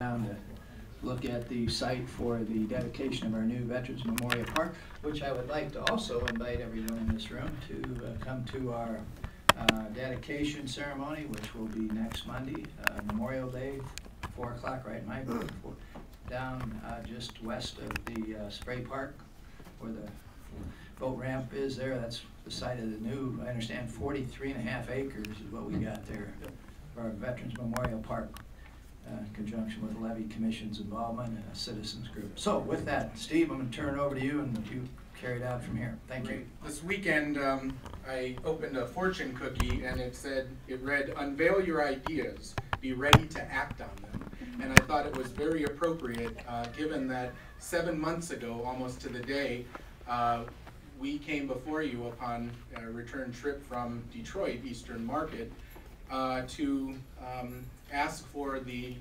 down to look at the site for the dedication of our new Veterans Memorial Park, which I would like to also invite everyone in this room to come to our dedication ceremony, which will be next Monday, Memorial Day, 4 o'clock, right, Mike? Down just west of the Spray Park, where the boat ramp is there. That's the site of the new, I understand, 43.5 acres is what we got there for our Veterans Memorial Park, in conjunction with the Levee Commission's involvement and a citizens group. So with that, Steve, I'm going to turn it over to you and you carry it out from here. Thank you. This weekend, I opened a fortune cookie and it read, "Unveil your ideas, be ready to act on them." And I thought it was very appropriate, given that 7 months ago, almost to the day, we came before you upon a return trip from Detroit Eastern Market to ask for the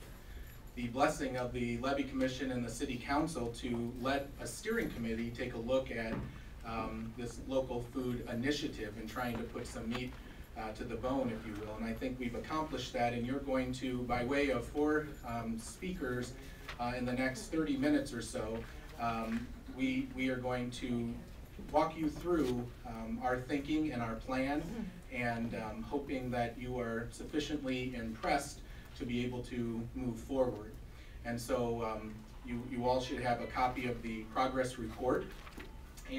blessing of the Levee Commission and the City Council to let a steering committee take a look at this local food initiative and trying to put some meat to the bone, if you will. And I think we've accomplished that, and you're going to, by way of 4 speakers in the next 30 minutes or so, we are going to walk you through our thinking and our plan, and hoping that you are sufficiently impressed to be able to move forward. And so you all should have a copy of the progress report,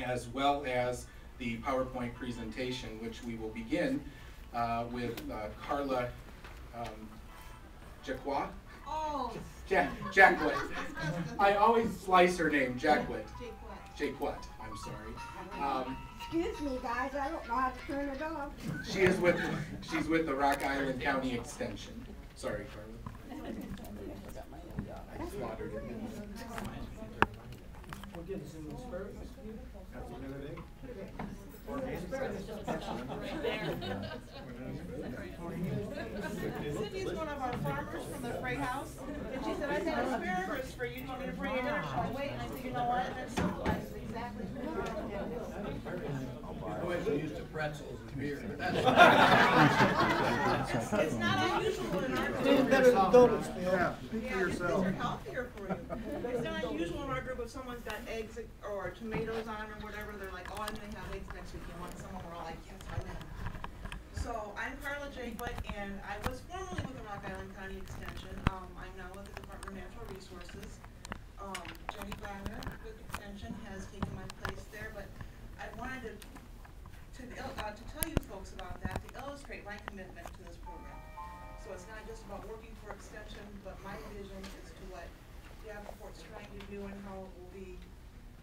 as well as the PowerPoint presentation, which we will begin with Carla Jacquet. Oh. Jacquet. I always slice her name, Jacquet. Jacquet, I'm sorry. Excuse me, guys, I don't know how to turn it off. She's with the Rock Island County Extension. Sorry, Carla. I slaughtered it. We'll get some asparagus. Cindy's one of our farmers from the Freight House, and she said, "I got asparagus for you. Do you want me to bring it in, or shall I wait?" And I said, "You know what? That's exactly what I'm going to do." I always used to pretzels and beer. It's not unusual in our group. Yeah, speak for yourself. These are healthier for you. It's not unusual in our group if someone's got eggs or tomatoes on or whatever. They're like, "Oh, I'm going to have eggs next week." You want someone, we're all like, "Yes, I will." So I'm Carla Jacquet, and I was formerly with the Rock Island County Extension. I'm now with the Department of Natural Resources. Jenny Wagner with Extension has taken my place there, but I wanted to tell you folks about that, to illustrate my commitment to this program. So it's not just about working for Extension, but my vision as to what Davenport's trying to do and how it will be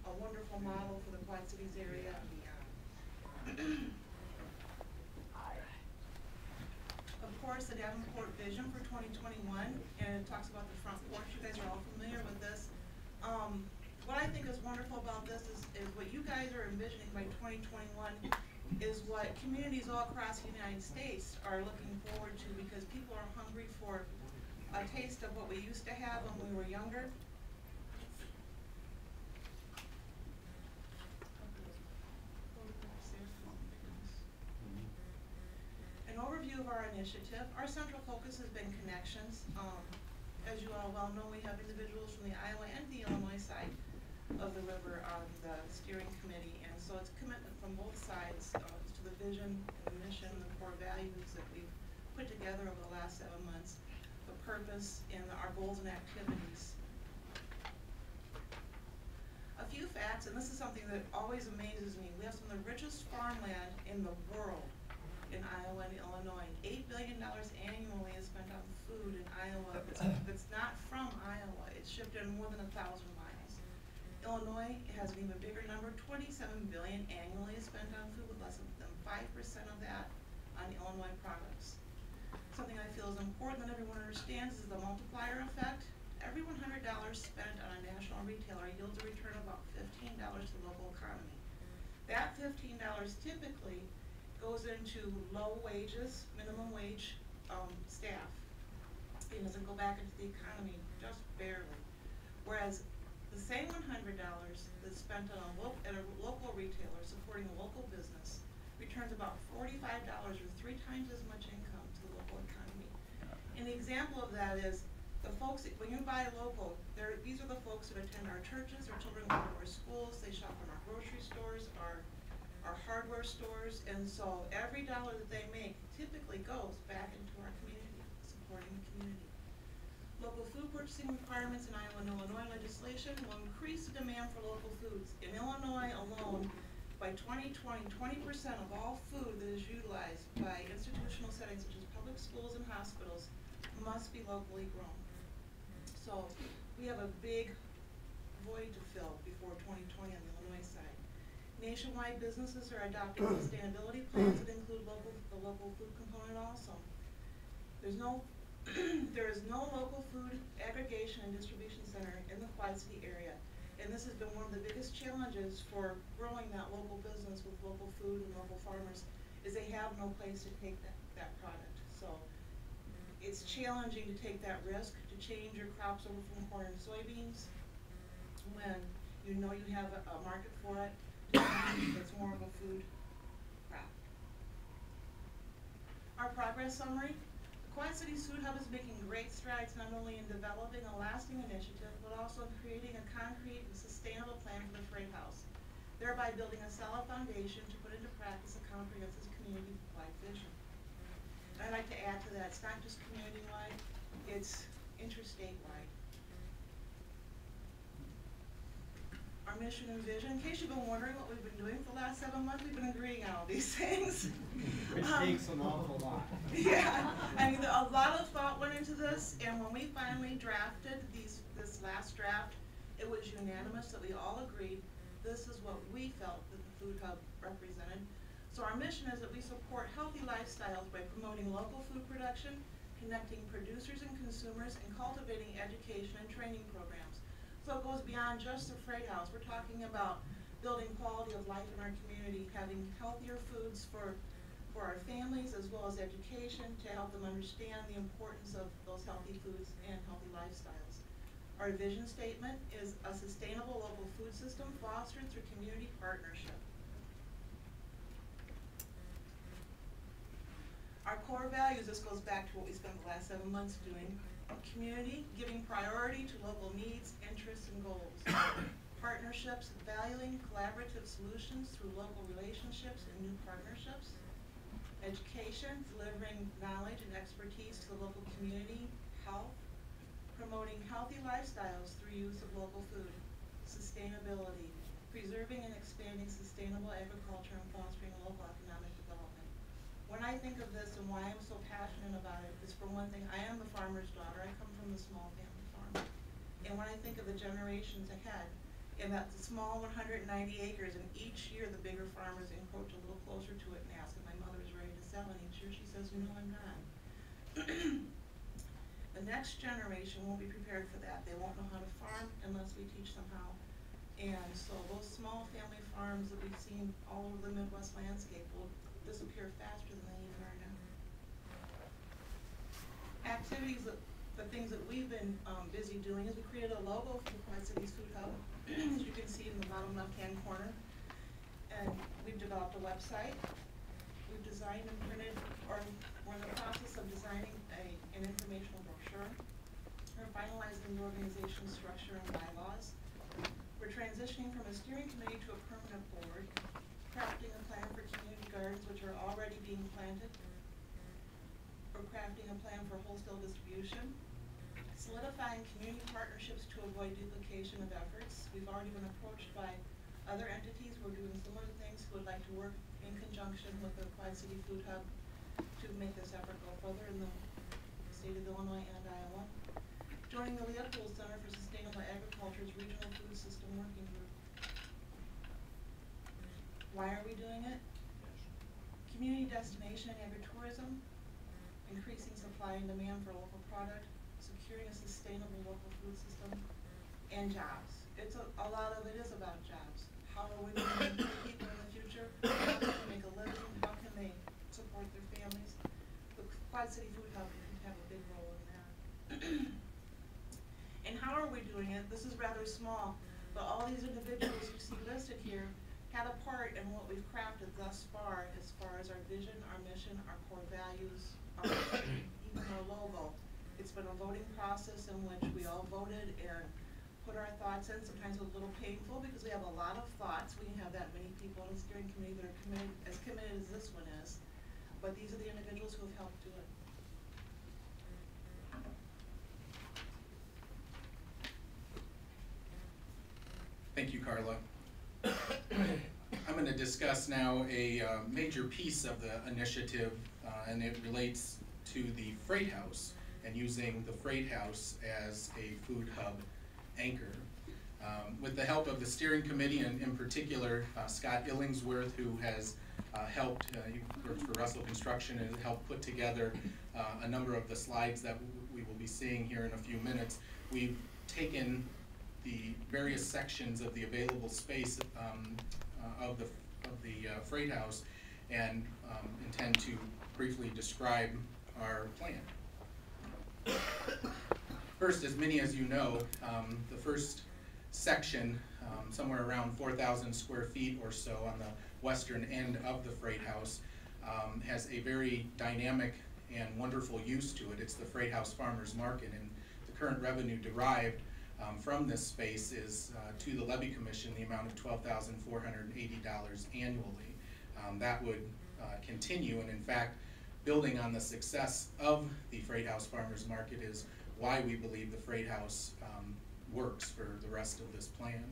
a wonderful model for the Quad Cities area and beyond. Of course, the Davenport vision for 2021, and it talks about the front porch. You guys are all familiar with this. What I think is wonderful about this is what you guys are envisioning by 2021 is what communities all across the United States are looking forward to, because people are hungry for a taste of what we used to have when we were younger. An overview of our initiative. Our central focus has been connections. As you all well know, we have individuals from the Iowa and the Illinois side of the river on the steering committee, and so it's commitment from both sides to the vision and the mission, the core values that we've put together over the last 7 months, the purpose, and our goals and activities. A few facts, and this is something that always amazes me. We have some of the richest farmland in the world in Iowa and Illinois. $8 billion annually is spent on food in Iowa that's not from Iowa. It's shipped in more than 1,000 miles. Illinois has an even bigger number. $27 billion annually is spent on food, with less than 5% of that on Illinois products. Something I feel is important that everyone understands is the multiplier effect. Every $100 spent on a national retailer yields a return of about $15 to the local economy. That $15 typically goes into low wages, minimum wage staff. It doesn't go back into the economy, just barely. Whereas the same $100 that's spent on at a local retailer supporting a local business returns about $45, or 3 times as much income to the local economy. An example of that is The folks, when you buy local, these are the folks that attend our churches, our children go to our schools, they shop in our grocery stores, our hardware stores, and so every dollar that they make typically goes back into our community, supporting the community. Local food purchasing requirements in Iowa and Illinois legislation will increase the demand for local foods. In Illinois alone, by 2020, 20% of all food that is utilized by institutional settings such as public schools and hospitals must be locally grown. So we have a big void to fill before 2020 on the Illinois side. Nationwide businesses are adopting sustainability plans that include the local food component also. There is no local food aggregation and distribution center in the Quad City area. And this has been one of the biggest challenges for growing that local business with local food and local farmers, is they have no place to take that product. So it's challenging to take that risk, to change your crops over from corn and soybeans when you know you have a market for it. It's more of a food crop. Our progress summary. The Quad Cities Food Hub is making great strides not only in developing a lasting initiative, but also in creating a concrete and sustainable plan for the Freight House, thereby building a solid foundation to put into practice a comprehensive community-wide vision. And I'd like to add to that, it's not just community-wide, it's interstate-wide. Our mission and vision, in case you've been wondering what we've been doing for the last 7 months, we've been agreeing on all these things. Which takes an awful lot. Yeah, I mean, a lot of thought went into this, and when we finally drafted this last draft, it was unanimous that we all agreed this is what we felt that the Food Hub represented. So our mission is that we support healthy lifestyles by promoting local food production, connecting producers and consumers, and cultivating education and training programs. So it goes beyond just the Freight House. We're talking about building quality of life in our community, having healthier foods for our families, as well as education to help them understand the importance of those healthy foods and healthy lifestyles. Our vision statement is a sustainable local food system fostered through community partnership. Our core values, this goes back to what we spent the last 7 months doing. Community, giving priority to local needs, interests, and goals. Partnerships, valuing collaborative solutions through local relationships and new partnerships. Education, delivering knowledge and expertise to the local community. Health, promoting healthy lifestyles through use of local food. Sustainability, preserving and expanding sustainable agriculture and fostering local economic development. When I think of this and why I'm so passionate about it is, for one thing, I am the farmer's daughter. I come from the small family farm. And when I think of the generations ahead, and that the small 190 acres, and each year the bigger farmers encroach a little closer to it and ask if my mother is ready to sell, and each year she says, no, I'm not. The next generation won't be prepared for that. They won't know how to farm unless we teach them how. And so those small family farms that we've seen all over the Midwest landscape will disappear faster than they even are now. Activities, the things that we've been busy doing is we created a logo for the Quad Cities Food Hub, as you can see in the bottom left-hand corner. And we've developed a website. We've designed and printed, or we're in the process of designing an informational brochure. We're finalizing the organization structure and bylaws. We're transitioning from a steering committee to a permanent board, crafting a plan for community gardens, which are already being planted. We're crafting a plan for wholesale distribution, solidifying community partnerships to avoid duplication of efforts. We've already been approached by other entities who are doing similar things who would like to work in conjunction with the Quad City Food Hub to make this effort go further in the state of Illinois and Iowa. Joining the Leopold Center for Sustainable Agriculture's Regional Food System Working Group. Why are we doing it? Community destination and agritourism, increasing supply and demand for local product, securing a sustainable local food system, and jobs. A lot of it is about jobs. How are we going to employ people in the future? How can they make a living? How can they support their families? The Quad City Food Hub can have a big role in that. And how are we doing it? This is rather small, but all these individuals you see listed here had a part in what we've crafted thus far as our vision, our mission, our core values, even our logo It's been a voting process in which we all voted and put our thoughts in. Sometimes a little painful because we have a lot of thoughts. We have that many people on the steering committee that are committed as this one is. But these are the individuals who have helped do it. Thank you, Carla. I'm going to discuss now a major piece of the initiative, and it relates to the Freight House and using the Freight House as a food hub anchor. With the help of the steering committee, and in particular Scott Illingsworth, who has helped, he works for Russell Construction, and helped put together a number of the slides that we will be seeing here in a few minutes. We've taken the various sections of the available space of the Freight House and intend to briefly describe our plan. First, as many as you know, the first section, somewhere around 4,000 square feet or so on the western end of the Freight House, has a very dynamic and wonderful use to it. It's the Freight House Farmers Market, and the current revenue derived from this space is to the Levee Commission the amount of $12,480 annually. That would continue, and in fact, building on the success of the Freight House Farmers Market is why we believe the Freight House works for the rest of this plan.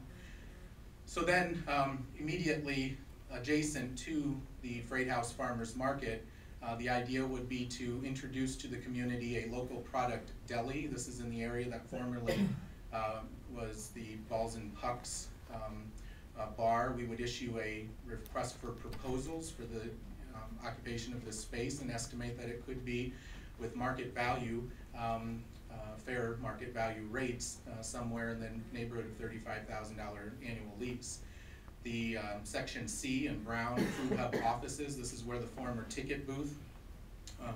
So then, immediately adjacent to the Freight House Farmers Market, the idea would be to introduce to the community a local product deli. This is in the area that formerly was the Balls and Pucks bar. We would issue a request for proposals for the occupation of this space and estimate that it could be, with market value, fair market value rates, somewhere in the neighborhood of $35,000 annual lease. The Section C and Brown Food Hub offices, this is where the former ticket booth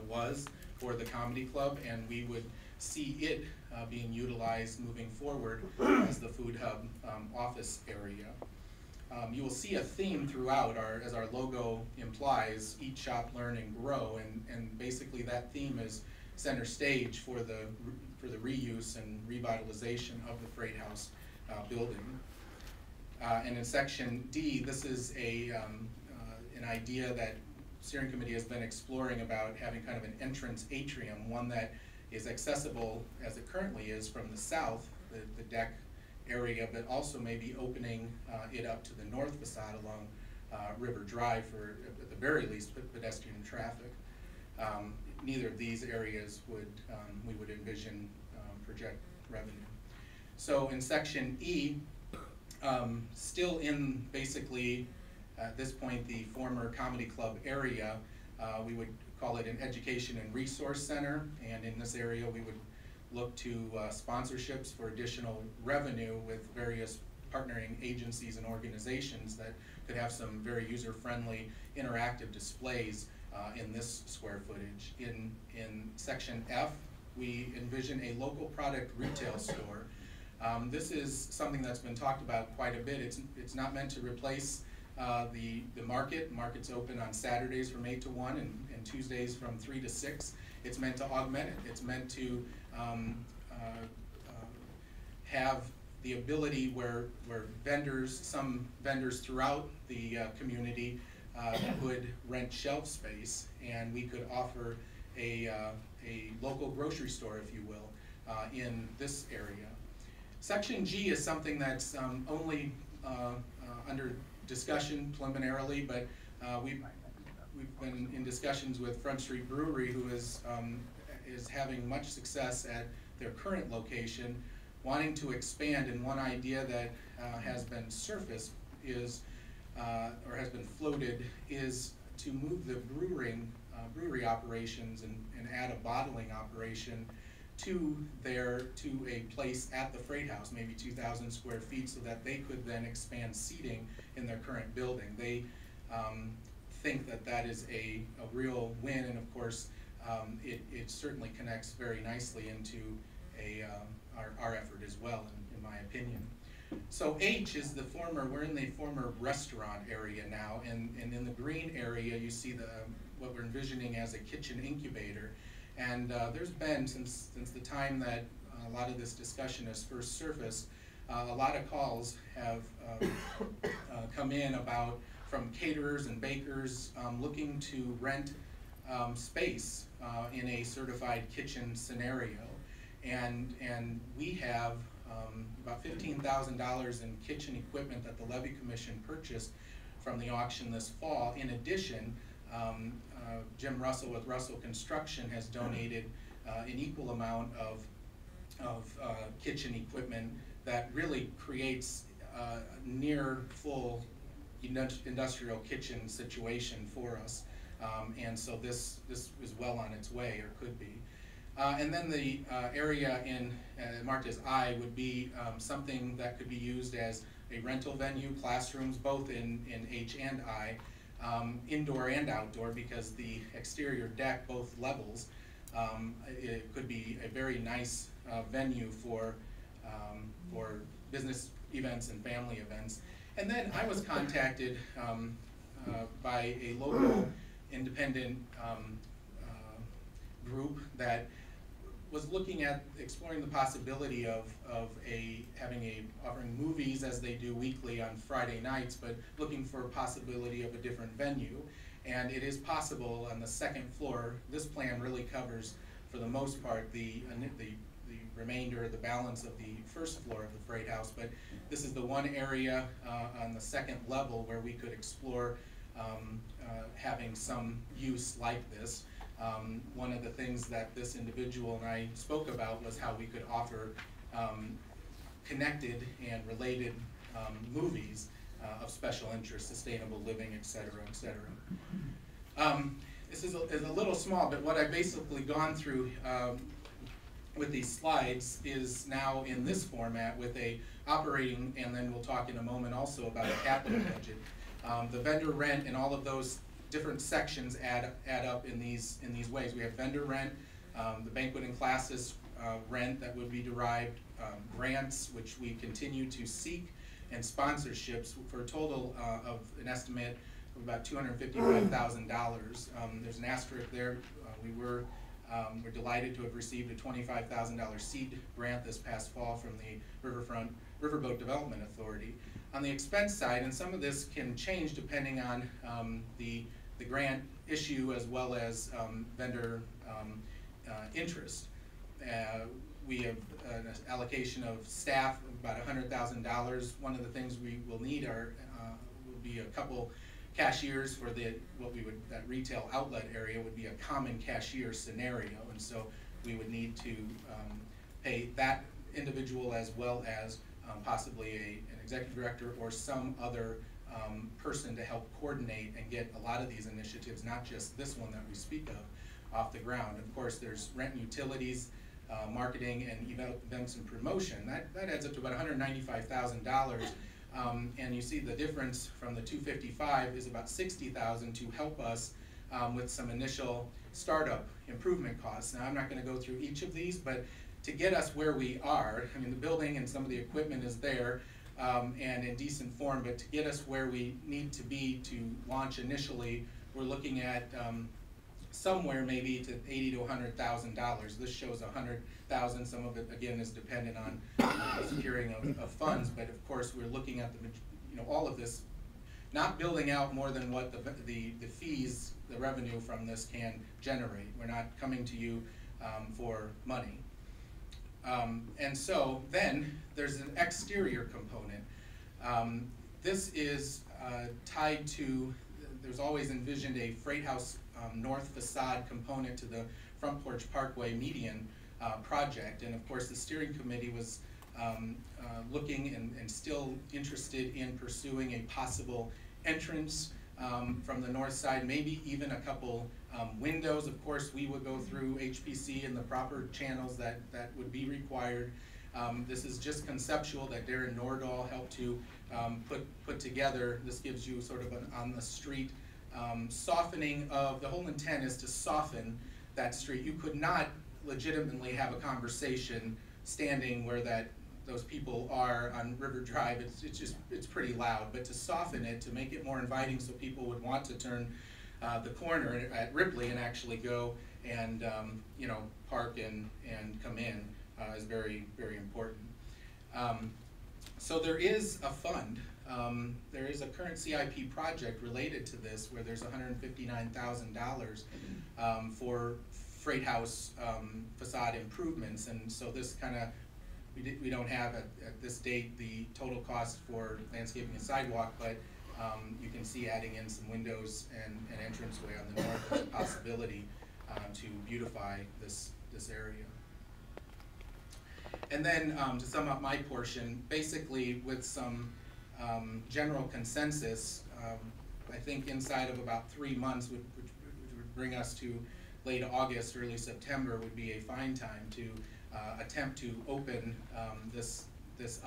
was for the comedy club, and we would see it being utilized moving forward as the Food Hub office area. You will see a theme throughout, as our logo implies: eat, shop, learn, and grow, and basically that theme is center stage for the reuse and revitalization of the Freight House building. And in Section D, this is an idea that steering committee has been exploring about having kind of an entrance atrium, one that is accessible as it currently is from the south, the deck area, but also maybe opening it up to the north facade along River Drive for, at the very least, pedestrian traffic. Neither of these areas would we would envision project revenue. So in Section E, still in basically at this point the former comedy club area, we would call it an education and resource center, and in this area we would look to sponsorships for additional revenue with various partnering agencies and organizations that could have some very user-friendly interactive displays in this square footage. In Section F, we envision a local product retail store. This is something that's been talked about quite a bit. It's not meant to replace the market. Market's open on Saturdays from 8 to 1 and Tuesdays from 3 to 6. It's meant to augment it. It's meant to have the ability where vendors, some vendors throughout the community would rent shelf space, and we could offer a local grocery store, if you will, in this area. Section G is something that's only under discussion preliminarily, but we've been in discussions with Front Street Brewery, who is having much success at their current location, wanting to expand, and one idea that has been surfaced is, or has been floated, is to move the brewery operations and add a bottling operation to a place at the Freight House, maybe 2,000 square feet, so that they could then expand seating in their current building. They think that that is a real win, and of course it certainly connects very nicely into our effort as well, in my opinion. So H is the former, we're in the former restaurant area now, and in the green area you see what we're envisioning as a kitchen incubator. And there's been, since the time that a lot of this discussion has first surfaced, a lot of calls have come in from caterers and bakers looking to rent space in a certified kitchen scenario. And we have about $15,000 in kitchen equipment that the Levee Commission purchased from the auction this fall. In addition, Jim Russell with Russell Construction has donated an equal amount of kitchen equipment that really creates a near full industrial kitchen situation for us. And so this is well on its way, or could be. And then the area marked as I would be something that could be used as a rental venue, classrooms, both in H and I, indoor and outdoor, because the exterior deck, both levels, it could be a very nice venue for business events and family events. And then I was contacted by a local independent group that was looking at exploring the possibility of offering movies as they do weekly on Friday nights, but looking for a possibility of a different venue. And it is possible on the second floor. This plan really covers, for the most part, the remainder, the balance of the first floor of the Freight House, but this is the one area on the second level where we could explore having some use like this. One of the things that this individual and I spoke about was how we could offer connected and related movies of special interest, sustainable living, et cetera, et cetera. This is a little small, but what I've basically gone through with these slides is now in this format with a operating, and then we'll talk in a moment also about a capital budget. The vendor rent and all of those different sections add up in these ways. We have vendor rent, the banquet and classes rent that would be derived, grants, which we continue to seek, and sponsorships for a total of an estimate of about $255,000. There's an asterisk there. We're delighted to have received a $25,000 seed grant this past fall from the Riverboat Development Authority. On the expense side, and some of this can change depending on the grant issue as well as vendor interest. We have an allocation of staff of about $100,000. One of the things we will need will be a couple cashiers for that retail outlet area would be a common cashier scenario, and so we would need to pay that individual as well as possibly an executive director or some other person to help coordinate and get a lot of these initiatives, not just this one that we speak of, off the ground. Of course, there's rent and utilities, marketing and events and promotion. That adds up to about $195,000. And you see the difference from the $255 is about $60,000 to help us with some initial startup improvement costs. Now, I'm not going to go through each of these, but to get us where we are, I mean, the building and some of the equipment is there and in decent form, but to get us where we need to be to launch initially, we're looking at somewhere maybe to $80,000 to $100,000. This shows $100,000. Some of it again is dependent on securing of funds, but of course we're looking at all of this, not building out more than what the fees, the revenue from this can generate. We're not coming to you for money. And so then there's an exterior component. This is tied to, there's always envisioned a Freight House north facade component to the Front Porch Parkway median project. And of course the steering committee was looking and still interested in pursuing a possible entrance from the north side, maybe even a couple windows. Of course we would go through HPC and the proper channels that would be required. This is just conceptual that Darren Nordahl helped to put together. This gives you sort of an on the street softening of, the whole intent is to soften that street. You could not legitimately have a conversation standing where those people are on River Drive. It's pretty loud, but to soften it, to make it more inviting so people would want to turn the corner at Ripley and actually go and you know, park and come in is very, very important. So there is a fund. There is a current CIP project related to this where there's $159,000 for Freight House facade improvements, and so this kind of, we don't have at this date the total cost for landscaping and sidewalk, but you can see adding in some windows and an entranceway on the north as a possibility to beautify this area. And then to sum up my portion, basically with some general consensus, I think inside of about 3 months, which would bring us to late August, early September, would be a fine time to attempt to open this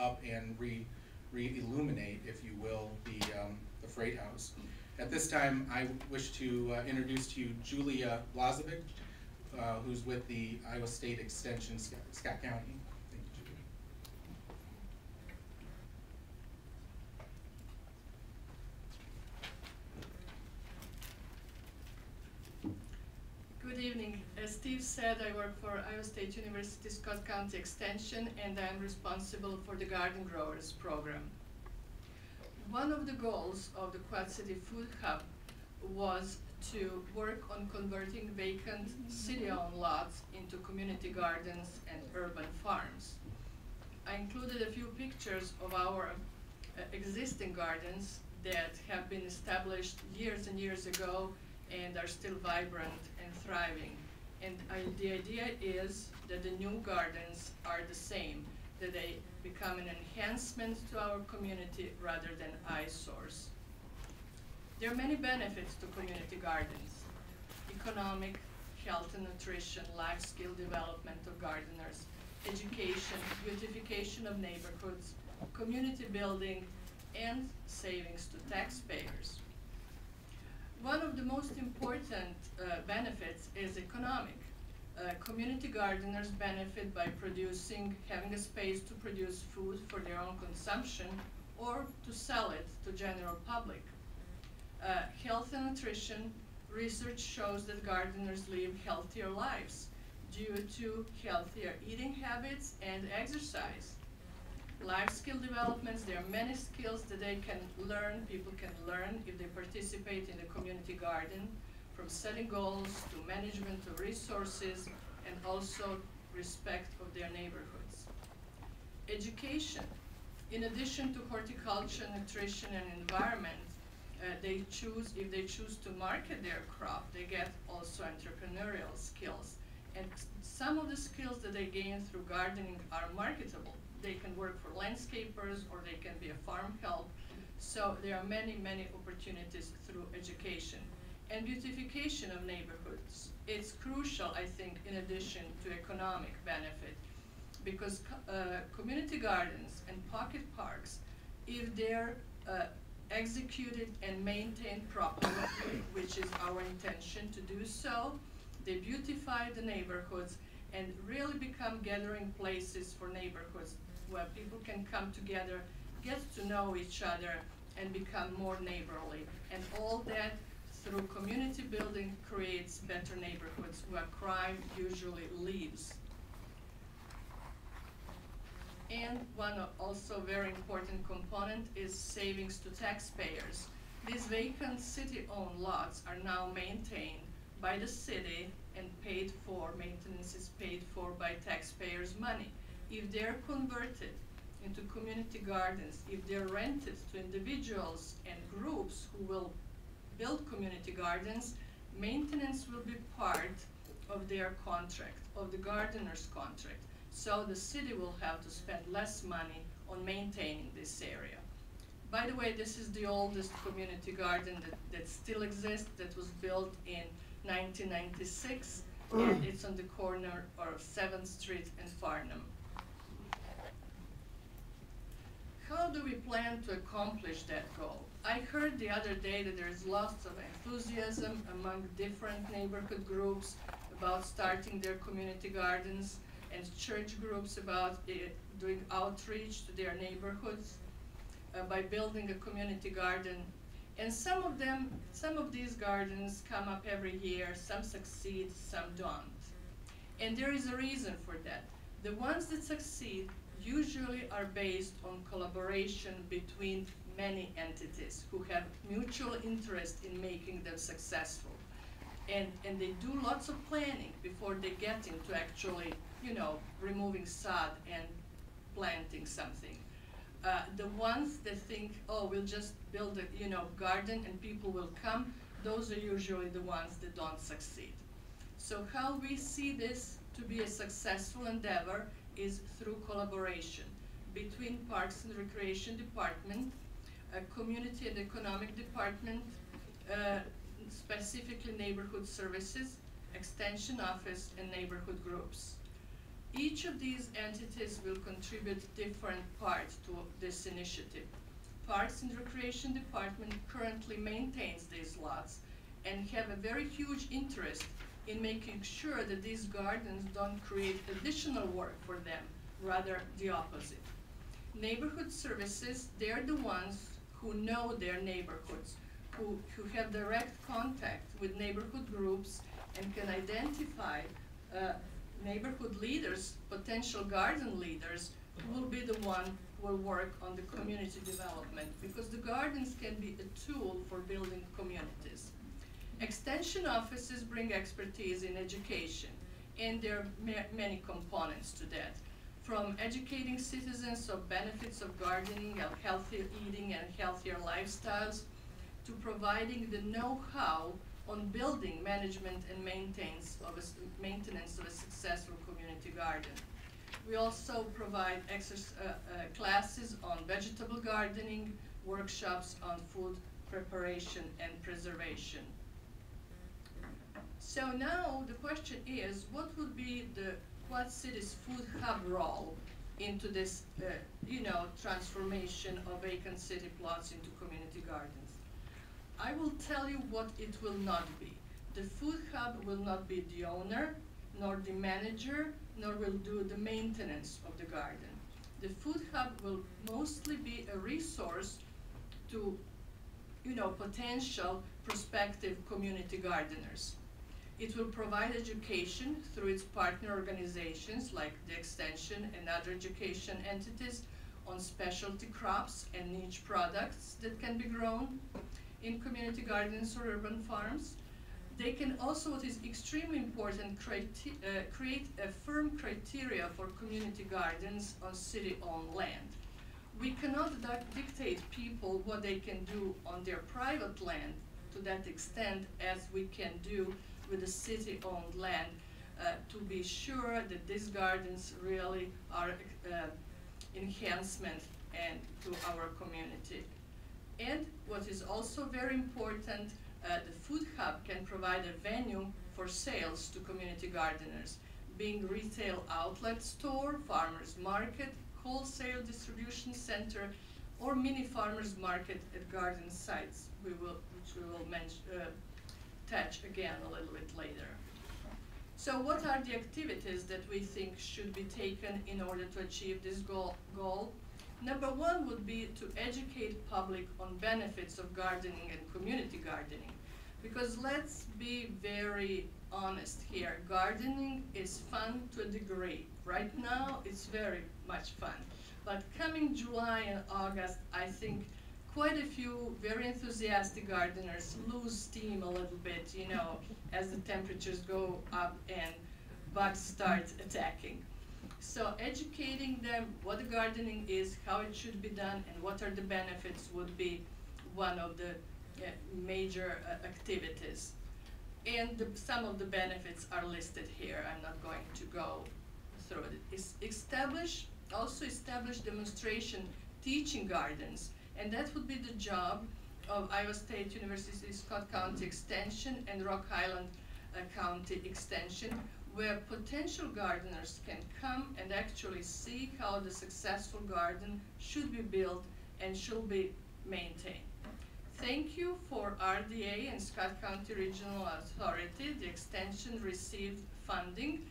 up and re-illuminate, if you will, the Freight House. At this time, I wish to introduce to you Julia Blazovic, who's with the Iowa State Extension, Scott County. Thank you, Julia. Good evening. As Steve said, I work for Iowa State University Scott County Extension, and I'm responsible for the Garden Growers program. One of the goals of the Quad City Food Hub was to work on converting vacant city-owned lots into community gardens and urban farms. I included a few pictures of our existing gardens that have been established years and years ago and are still vibrant and thriving. And the idea is that the new gardens are the same, that they become an enhancement to our community rather than eyesores. There are many benefits to community gardens: economic, health and nutrition, life skill development of gardeners, education, beautification of neighborhoods, community building, and savings to taxpayers. One of the most important benefits is economic. Community gardeners benefit by having a space to produce food for their own consumption or to sell it to general public. Health and nutrition, research shows that gardeners live healthier lives due to healthier eating habits and exercise. Life skill developments, there are many skills that people can learn if they participate in the community garden, from setting goals to management of resources and also respect of their neighborhoods. Education. In addition to horticulture, nutrition, and environment, if they choose to market their crop, they get also entrepreneurial skills. And some of the skills that they gain through gardening are marketable. They can work for landscapers or they can be a farm help. So there are many, many opportunities through education. And beautification of neighborhoods. It's crucial, I think, in addition to economic benefit, because community gardens and pocket parks, if they're executed and maintained properly, which is our intention to do so, they beautify the neighborhoods and really become gathering places for neighborhoods where people can come together, get to know each other, and become more neighborly. And all that through community building creates better neighborhoods where crime usually lives. And one also very important component is savings to taxpayers. These vacant city-owned lots are now maintained by the city and paid for, maintenance is paid for by taxpayers' money. If they're converted into community gardens, if they're rented to individuals and groups who will build community gardens, maintenance will be part of their contract, of the gardener's contract. So the city will have to spend less money on maintaining this area. By the way, this is the oldest community garden that still exists, that was built in 1996, and it's on the corner of 7th Street and Farnham. How do we plan to accomplish that goal? I heard the other day that there's lots of enthusiasm among different neighborhood groups about starting their community gardens, and church groups about doing outreach to their neighborhoods by building a community garden. And some of these gardens come up every year, some succeed, some don't. And there is a reason for that. The ones that succeed usually are based on collaboration between many entities who have mutual interest in making them successful. And they do lots of planning before they get into actually, removing sod and planting something. The ones that think, oh, we'll just build a garden and people will come, those are usually the ones that don't succeed. So how we see this to be a successful endeavor is through collaboration between Parks and Recreation Department, Community and Economic Department, specifically Neighborhood Services, Extension Office, and neighborhood groups. Each of these entities will contribute different parts to this initiative. Parks and Recreation Department currently maintains these lots and have a very huge interest in making sure that these gardens don't create additional work for them, rather the opposite. Neighborhood Services, they're the ones who know their neighborhoods, who have direct contact with neighborhood groups and can identify neighborhood leaders, potential garden leaders, who will be the one who will work on the community development, because the gardens can be a tool for building communities. Extension offices bring expertise in education, and there are many components to that, from educating citizens of benefits of gardening, of healthier eating and healthier lifestyles, to providing the know-how on building, management, and maintenance of a successful community garden. We also provide classes on vegetable gardening, workshops on food preparation and preservation. So now the question is, what would be the Quad Cities Food Hub role into this, transformation of vacant city plots into community gardens? I will tell you what it will not be. The Food Hub will not be the owner, nor the manager, nor will do the maintenance of the garden. The Food Hub will mostly be a resource to, potential prospective community gardeners. It will provide education through its partner organizations like the Extension and other education entities on specialty crops and niche products that can be grown in community gardens or urban farms. They can also, what is extremely important, create a firm criteria for community gardens on city-owned land. We cannot dictate people what they can do on their private land to that extent as we can do with the city-owned land, to be sure that these gardens really are enhancement and to our community. And what is also very important, the Food Hub can provide a venue for sales to community gardeners, being retail outlet store, farmers market, wholesale distribution center, or mini farmers market at garden sites, which we will touch again a little bit later. So what are the activities that we think should be taken in order to achieve this goal? Number one would be to educate public on benefits of gardening and community gardening. Because let's be very honest here, gardening is fun to a degree. Right now, it's very much fun. But coming July and August, I think quite a few very enthusiastic gardeners lose steam a little bit, as the temperatures go up and bugs start attacking. So educating them what the gardening is, how it should be done, and what are the benefits would be one of the major activities. And some of the benefits are listed here. I'm not going to go through it. Also establish demonstration teaching gardens, and that would be the job of Iowa State University Scott County Extension and Rock Island County Extension, where potential gardeners can come and actually see how the successful garden should be built and should be maintained. Thank you for RDA and Scott County Regional Authority. The extension received funding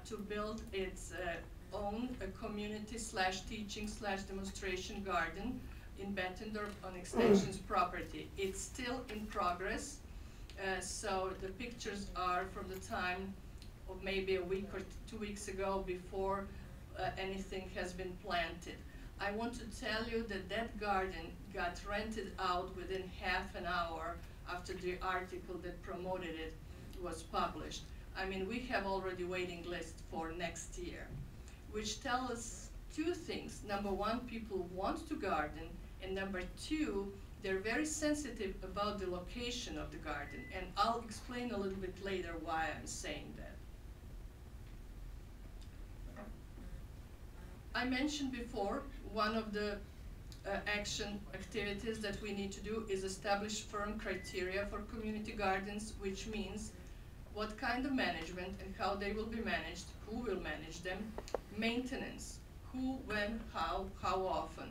to build its own community /teaching/demonstration garden in Bettendorf on Extension's property. It's still in progress, so the pictures are from the time of maybe a week or 2 weeks ago before anything has been planted. I want to tell you that that garden got rented out within half an hour after the article that promoted it was published. I mean, we have already waiting list for next year, which tell us two things. Number one, people want to garden, and number two, they're very sensitive about the location of the garden, and I'll explain a little bit later why I'm saying that. I mentioned before, one of the action activities that we need to do is establish firm criteria for community gardens, which means what kind of management and how they will be managed, who will manage them, maintenance, who, when, how often,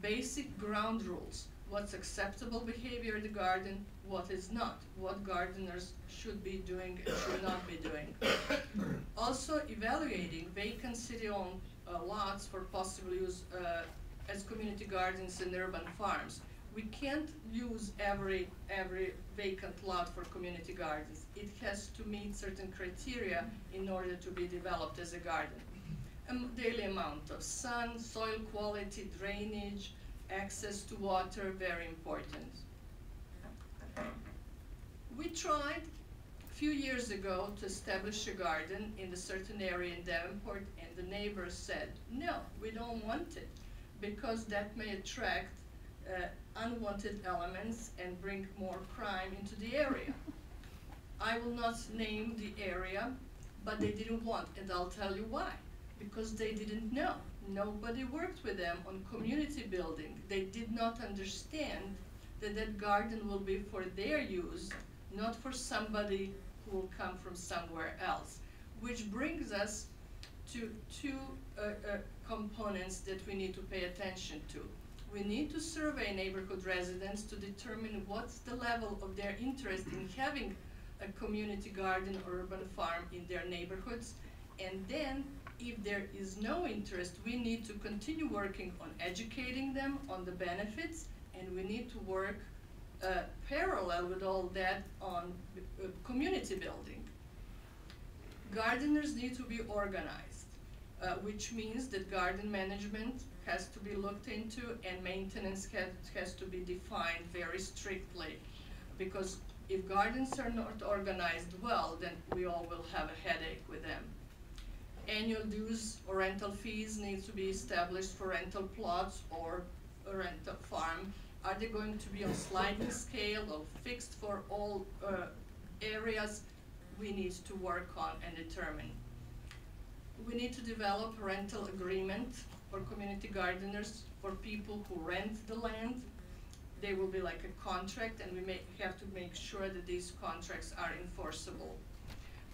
basic ground rules, what's acceptable behavior in the garden, what is not, what gardeners should be doing and should not be doing. Also evaluating vacant city-owned lots for possible use as community gardens and urban farms. We can't use every vacant lot for community gardens. It has to meet certain criteria in order to be developed as a garden. Daily amount of sun, soil quality, drainage, access to water, very important. We tried a few years ago to establish a garden in a certain area in Davenport, and the neighbors said, no, we don't want it, because that may attract unwanted elements and bring more crime into the area. I will not name the area, but they didn't want, and I'll tell you why. Because they didn't know. Nobody worked with them on community building. They did not understand that that garden will be for their use, not for somebody who will come from somewhere else. Which brings us to two components that we need to pay attention to. We need to survey neighborhood residents to determine what's the level of their interest in having a community garden or urban farm in their neighborhoods. And then, if there is no interest, we need to continue working on educating them on the benefits, and we need to work parallel with all that on community building. Gardeners need to be organized, which means that garden management has to be looked into and maintenance has to be defined very strictly, because if gardens are not organized well, then we all will have a headache with them. Annual dues or rental fees need to be established for rental plots or a rental farm. Are they going to be on sliding scale or fixed for all areas? We need to work on and determine. We need to develop a rental agreement for community gardeners, for people who rent the land. They will be like a contract, and we may have to make sure that these contracts are enforceable.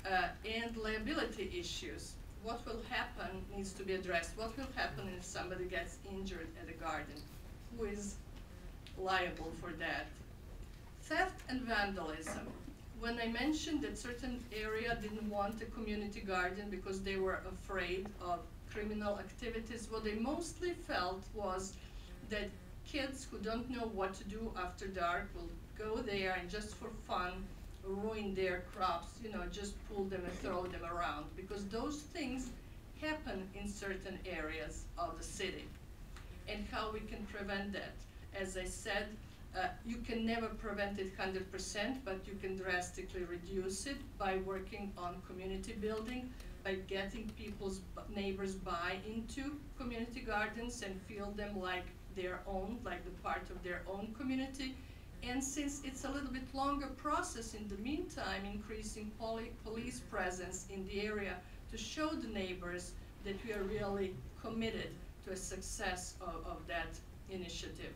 And liability issues. What will happen needs to be addressed. What will happen if somebody gets injured at a garden? Who is liable for that? Theft and vandalism. When I mentioned that certain area didn't want a community garden because they were afraid of criminal activities, what they mostly felt was that kids who don't know what to do after dark will go there and just for fun ruin their crops, just pull them and throw them around, because those things happen in certain areas of the city. And how we can prevent that? As I said, you can never prevent it 100%, but you can drastically reduce it by working on community building, by getting people's neighbors buy into community gardens and feel them like their own, like the part of their own community. And since it's a little bit longer process, in the meantime, increasing police presence in the area to show the neighbors that we are really committed to a success of that initiative.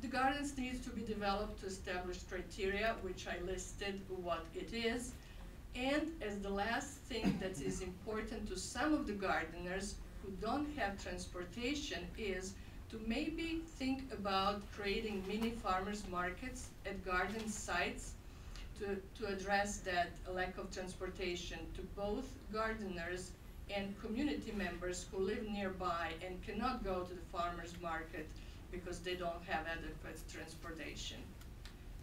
The gardens need to be developed to establish criteria, which I listed what it is. And as the last thing that is important to some of the gardeners who don't have transportation is to maybe think about creating mini farmers markets at garden sites to address that lack of transportation to both gardeners and community members who live nearby and cannot go to the farmers market because they don't have adequate transportation.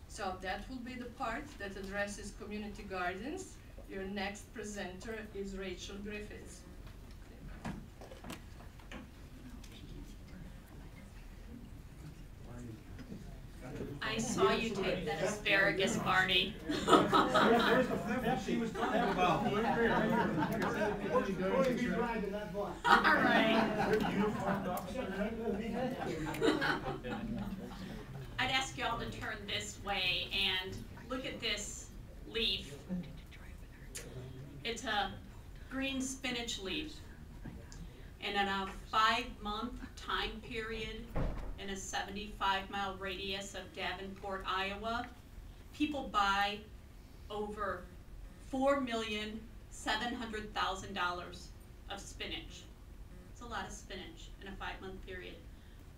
So that will be the part that addresses community gardens. Your next presenter is Rachel Griffiths. I saw you take that asparagus, Barney. She was talking about. All right. I'd ask you all to turn this way and look at this leaf. It's a green spinach leaf. And in a 5-month time period, in a 75-mile radius of Davenport, Iowa, people buy over $4,700,000 of spinach. It's a lot of spinach in a 5-month period.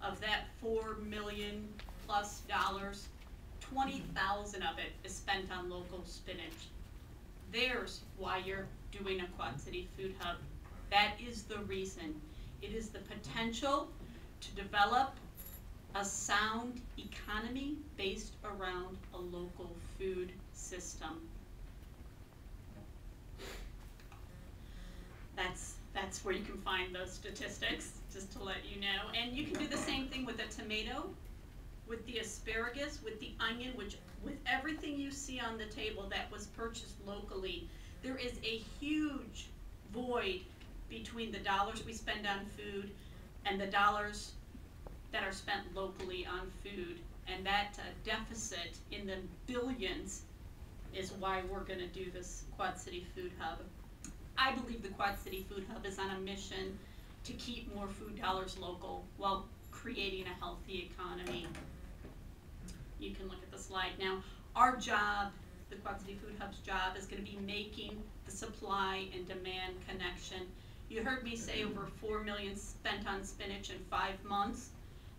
Of that $4 million plus, 20,000 of it is spent on local spinach. There's why you're doing a Quad City Food Hub. That is the reason. It is the potential to develop a sound economy based around a local food system. That's where you can find those statistics, just to let you know. And you can do the same thing with the tomato, with the asparagus, with the onion, with everything you see on the table that was purchased locally. There is a huge void between the dollars we spend on food and the dollars that are spent locally on food. And that deficit in the billions is why we're going to do this Quad City Food Hub. I believe the Quad City Food Hub is on a mission to keep more food dollars local while creating a healthy economy. You can look at the slide now. Our job, the Quad City Food Hub's job, is going to be making the supply and demand connection. You heard me say over $4 million spent on spinach in 5 months.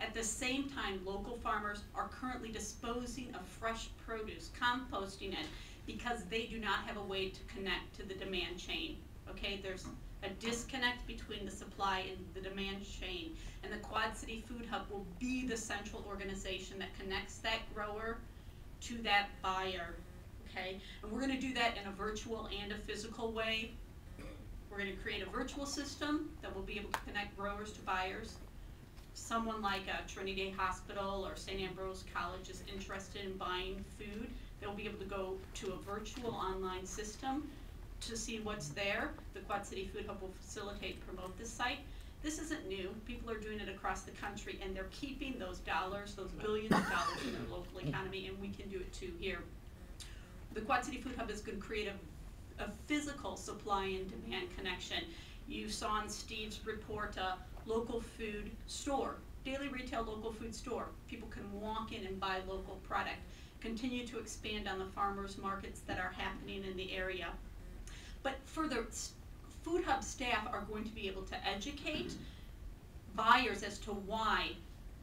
At the same time, local farmers are currently disposing of fresh produce, composting it, because they do not have a way to connect to the demand chain. Okay, there's a disconnect between the supply and the demand chain. And the Quad City Food Hub will be the central organization that connects that grower to that buyer. Okay, and we're going to do that in a virtual and a physical way. We're going to create a virtual system that will be able to connect growers to buyers. Someone like Trinity Hospital or St. Ambrose College is interested in buying food, they'll be able to go to a virtual online system to see what's there. The Quad City Food Hub will facilitate, promote this site. This isn't new. People are doing it across the country, and they're keeping those dollars, those billions of dollars in their local economy, and we can do it too here. The Quad City Food Hub is going to create a physical supply and demand connection. You saw in Steve's report a local food store, daily retail local food store. People can walk in and buy local product. Continue to expand on the farmers markets that are happening in the area. But further, Food Hub staff are going to be able to educate buyers as to why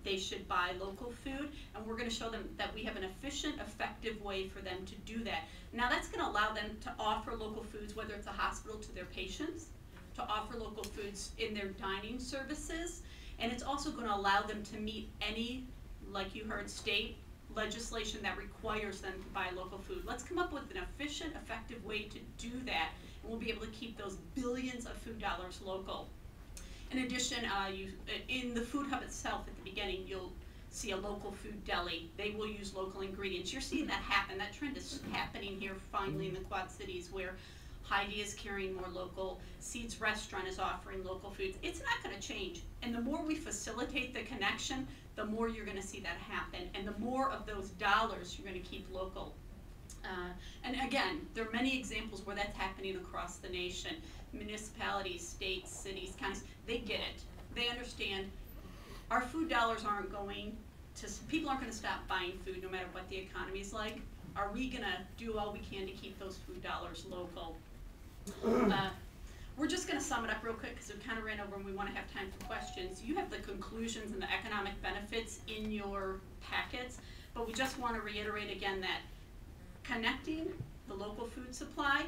they should buy local food, and we're going to show them that we have an efficient, effective way for them to do that. Now that's going to allow them to offer local foods, whether it's a hospital, to their patients, to offer local foods in their dining services, and it's also going to allow them to meet any, like you heard, state legislation that requires them to buy local food. Let's come up with an efficient, effective way to do that, and we'll be able to keep those billions of food dollars local. In addition, in the Food Hub itself, at the beginning, you'll see a local food deli. They will use local ingredients. You're seeing that happen. That trend is happening here finally in the Quad Cities, where Heidi is carrying more local. Seeds Restaurant is offering local foods. It's not going to change. And the more we facilitate the connection, the more you're going to see that happen. And the more of those dollars you're going to keep local. And again, there are many examples where that's happening across the nation. Municipalities, states, cities, counties, they get it. They understand our food dollars aren't going to, people aren't going to stop buying food no matter what the economy is like. Are we going to do all we can to keep those food dollars local? We're just going to sum it up real quick because we kind of ran over and we want to have time for questions. You have the conclusions and the economic benefits in your packets, but we just want to reiterate again that connecting the local food supply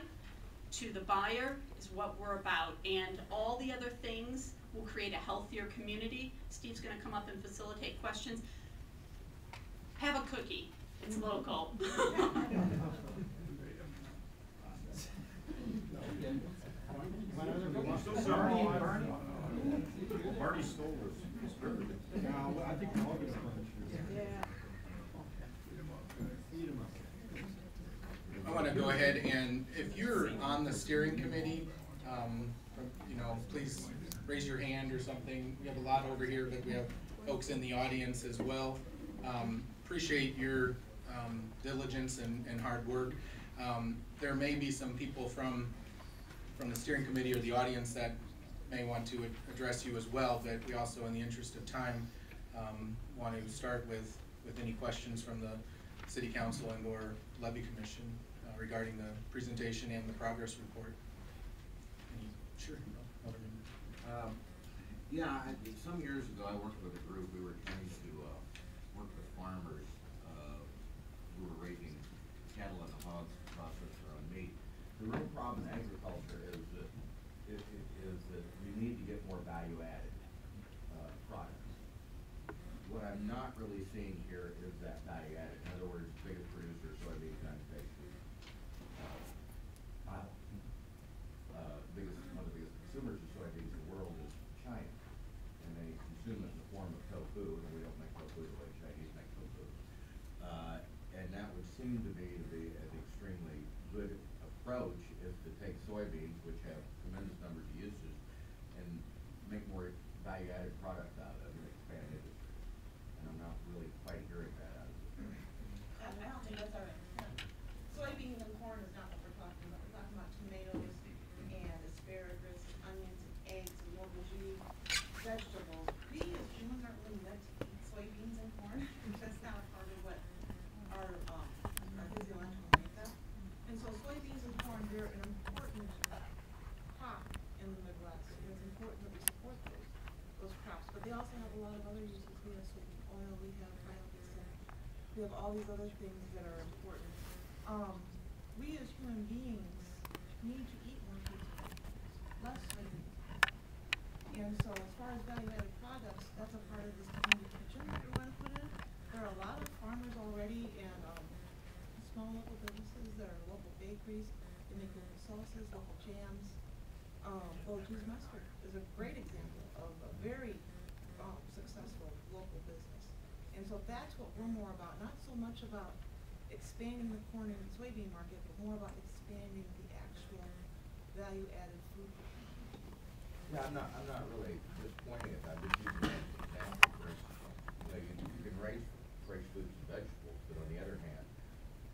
to the buyer is what we're about, and all the other things We'll create a healthier community. Steve's gonna come up and facilitate questions. Have a cookie, it's local. Marty stole his spirit. No, I think we're all gonna punch. Yeah. Eat 'em up. I want to go ahead and, if you're on the steering committee, you know, please raise your hand or something. We have a lot over here, but we have folks in the audience as well. Appreciate your diligence and hard work. There may be some people from the steering committee or the audience that may want to address you as well, but we also, in the interest of time, want to start with any questions from the City Council and or Levee Commission regarding the presentation and the progress report. Sure. Yeah, some years ago I worked with a group. We were trying to work with farmers who were raising cattle and hogs to process their own meat. The real problem in agriculture is that you need to get more value-added products. What I'm not really seeing here is that value-added. In other words, biggest producer of soybeans in the United States is Iowa. One of the biggest consumers of soybeans in the world is China, and they consume it in the form of tofu, and we don't make tofu the way Chinese make tofu. And that would seem to be an extremely good approach, is to take soybeans, which have tremendous numbers of uses, and make more value-added products out of it and expand industry. And I'm not really quite hearing that out of it. I don't think that's our intent. Soybeans and corn is not what we're talking about. We're talking about tomatoes and asparagus, onions and eggs and aubergine, vegetables. We as humans aren't really meant to eat soybeans and corn. That's not a part of what our physiological makeup. And so soybeans and corn, they're an important crop in the Midwest. And it's important that we support those crops. But they also have a lot of other uses. We have sweetened oil, we have biodiesel, we have all these other things that are important. We as human beings need to eat more fruits and vegetables, less soybeans. And so as far as value-added products, that's a part of this community kitchen that we want to put in. There are a lot of farmers already and small local businesses that are local bakeries. They make local sauces, local jams. Cheese mustard is a great example of a very successful local business. And so that's what we're more about, not so much about expanding the corn and soybean market, but more about expanding the actual value-added food. Yeah, I'm not really disappointing it. I'm just using that as an example. For instance, you can raise fresh fruits and vegetables, but on the other hand,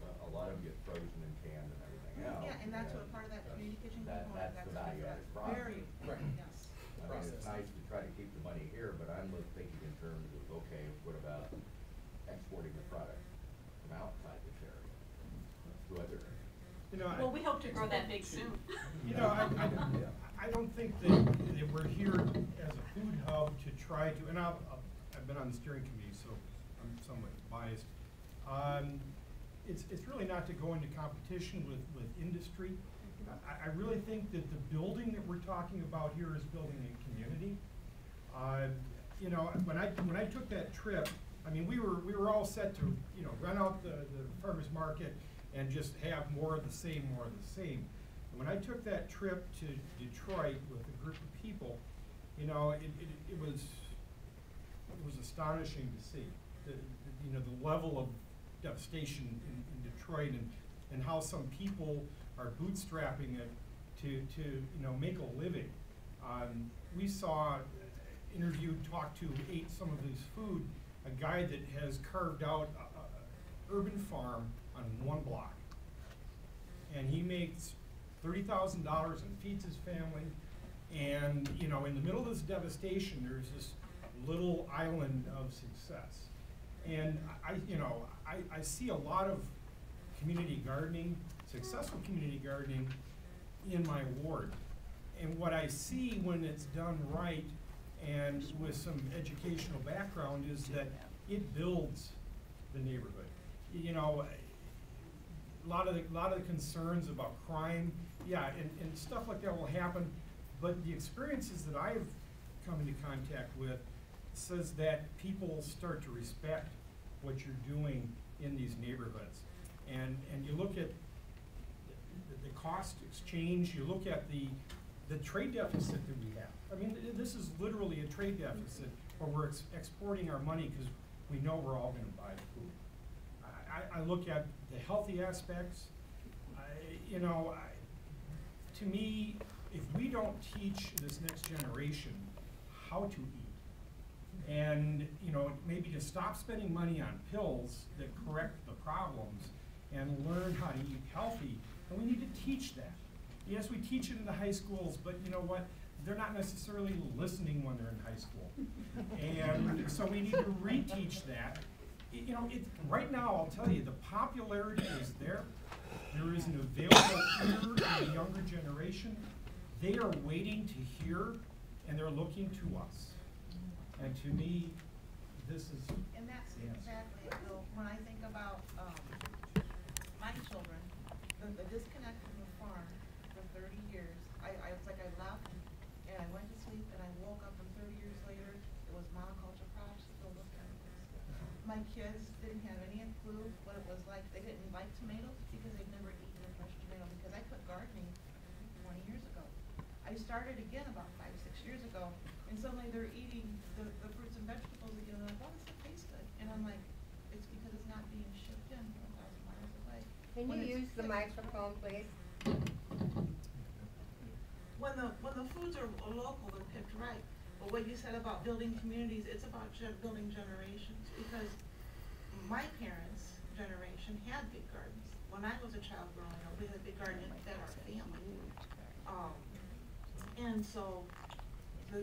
a lot of them get frozen and canned and everything else. Yeah, and that's what part of that community kitchen component. That's the value-added product. Very important, yes. I mean, it's nice to try to keep the money here, but I'm thinking in terms of, okay, what about exporting the product from outside this area to other areas? You know, Well, we hope to grow that big soon. You know, I don't think that we're here as a food hub to try to, and I've been on the steering committee, so I'm somewhat biased. It's really not to go into competition with industry. I really think that the building that we're talking about here is building a community. You know, when I took that trip, I mean, we were all set to, you know, run out the farmers market and just have more of the same, more of the same. And when I took that trip to Detroit with a group of people, you know, it was astonishing to see you know, the level of devastation in Detroit and how some people are bootstrapping it to you know, make a living. We saw, interviewed, talked to, ate some of this food, a guy that has carved out a urban farm on one block. And he makes $30,000 and feeds his family. And, you know, in the middle of this devastation, there's this little island of success. And I see a lot of community gardening, successful community gardening in my ward. And what I see when it's done right and with some educational background is that it builds the neighborhood. You know, a lot of the concerns about crime, yeah, and stuff like that will happen, but the experiences that I've come into contact with says that people start to respect what you're doing in these neighborhoods. And you look at the cost exchange, you look at the trade deficit that we have. I mean, this is literally a trade deficit where we're exporting our money because we know we're all gonna buy food. I look at the healthy aspects. To me, if we don't teach this next generation how to eat, and maybe to stop spending money on pills that correct the problems and learn how to eat healthy, and we need to teach that. Yes, we teach it in the high schools, but you know what? They're not necessarily listening when they're in high school. And so we need to reteach that. Right now, I'll tell you, the popularity is there. There is an available ear in the younger generation. They are waiting to hear, and they're looking to us. And to me, this is. And that's yes. exactly it. So when I think about my children, the disconnect from the farm for 30 years, it's like I left and I went to sleep and I woke up and 30 years later, it was monoculture crops filled with chemicals. My kids didn't have any clue what it was like. They didn't like tomatoes because they'd never eaten a fresh tomato, because I quit gardening 20 years ago. I started again about 5, 6 years ago, and suddenly they're eating the fruits and vegetables again, and I'm like, oh, this tastes good. And I'm like, it's because it's not being shipped in 1,000 miles away. Can you use the microphone, please? When the foods are local, they're picked right. But what you said about building communities, it's about building generations, because my parents' generation had big gardens. When I was a child growing up, we had a big garden that fed our family. And so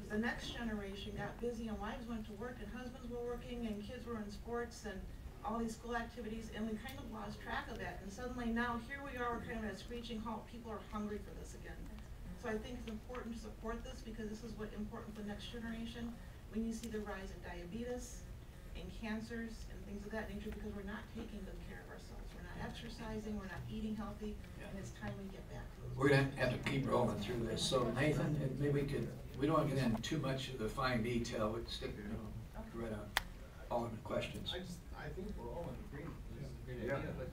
the next generation got busy, and wives went to work, and husbands were working, and kids were in sports and all these school activities, and we kind of lost track of that. And suddenly now here we are, we're kind of at a screeching halt. People are hungry for this again. So I think it's important to support this, because this is what's important for the next generation. When you see the rise in diabetes and cancers and things of that nature, because we're not taking good care of ourselves. We're not exercising, we're not eating healthy, and it's time we get back to those. We're gonna have to keep rolling through this. So Nathan, maybe we don't want to get into too much of the fine detail, but stick right on all of the questions. I think we're all in agreement. This is a great idea, but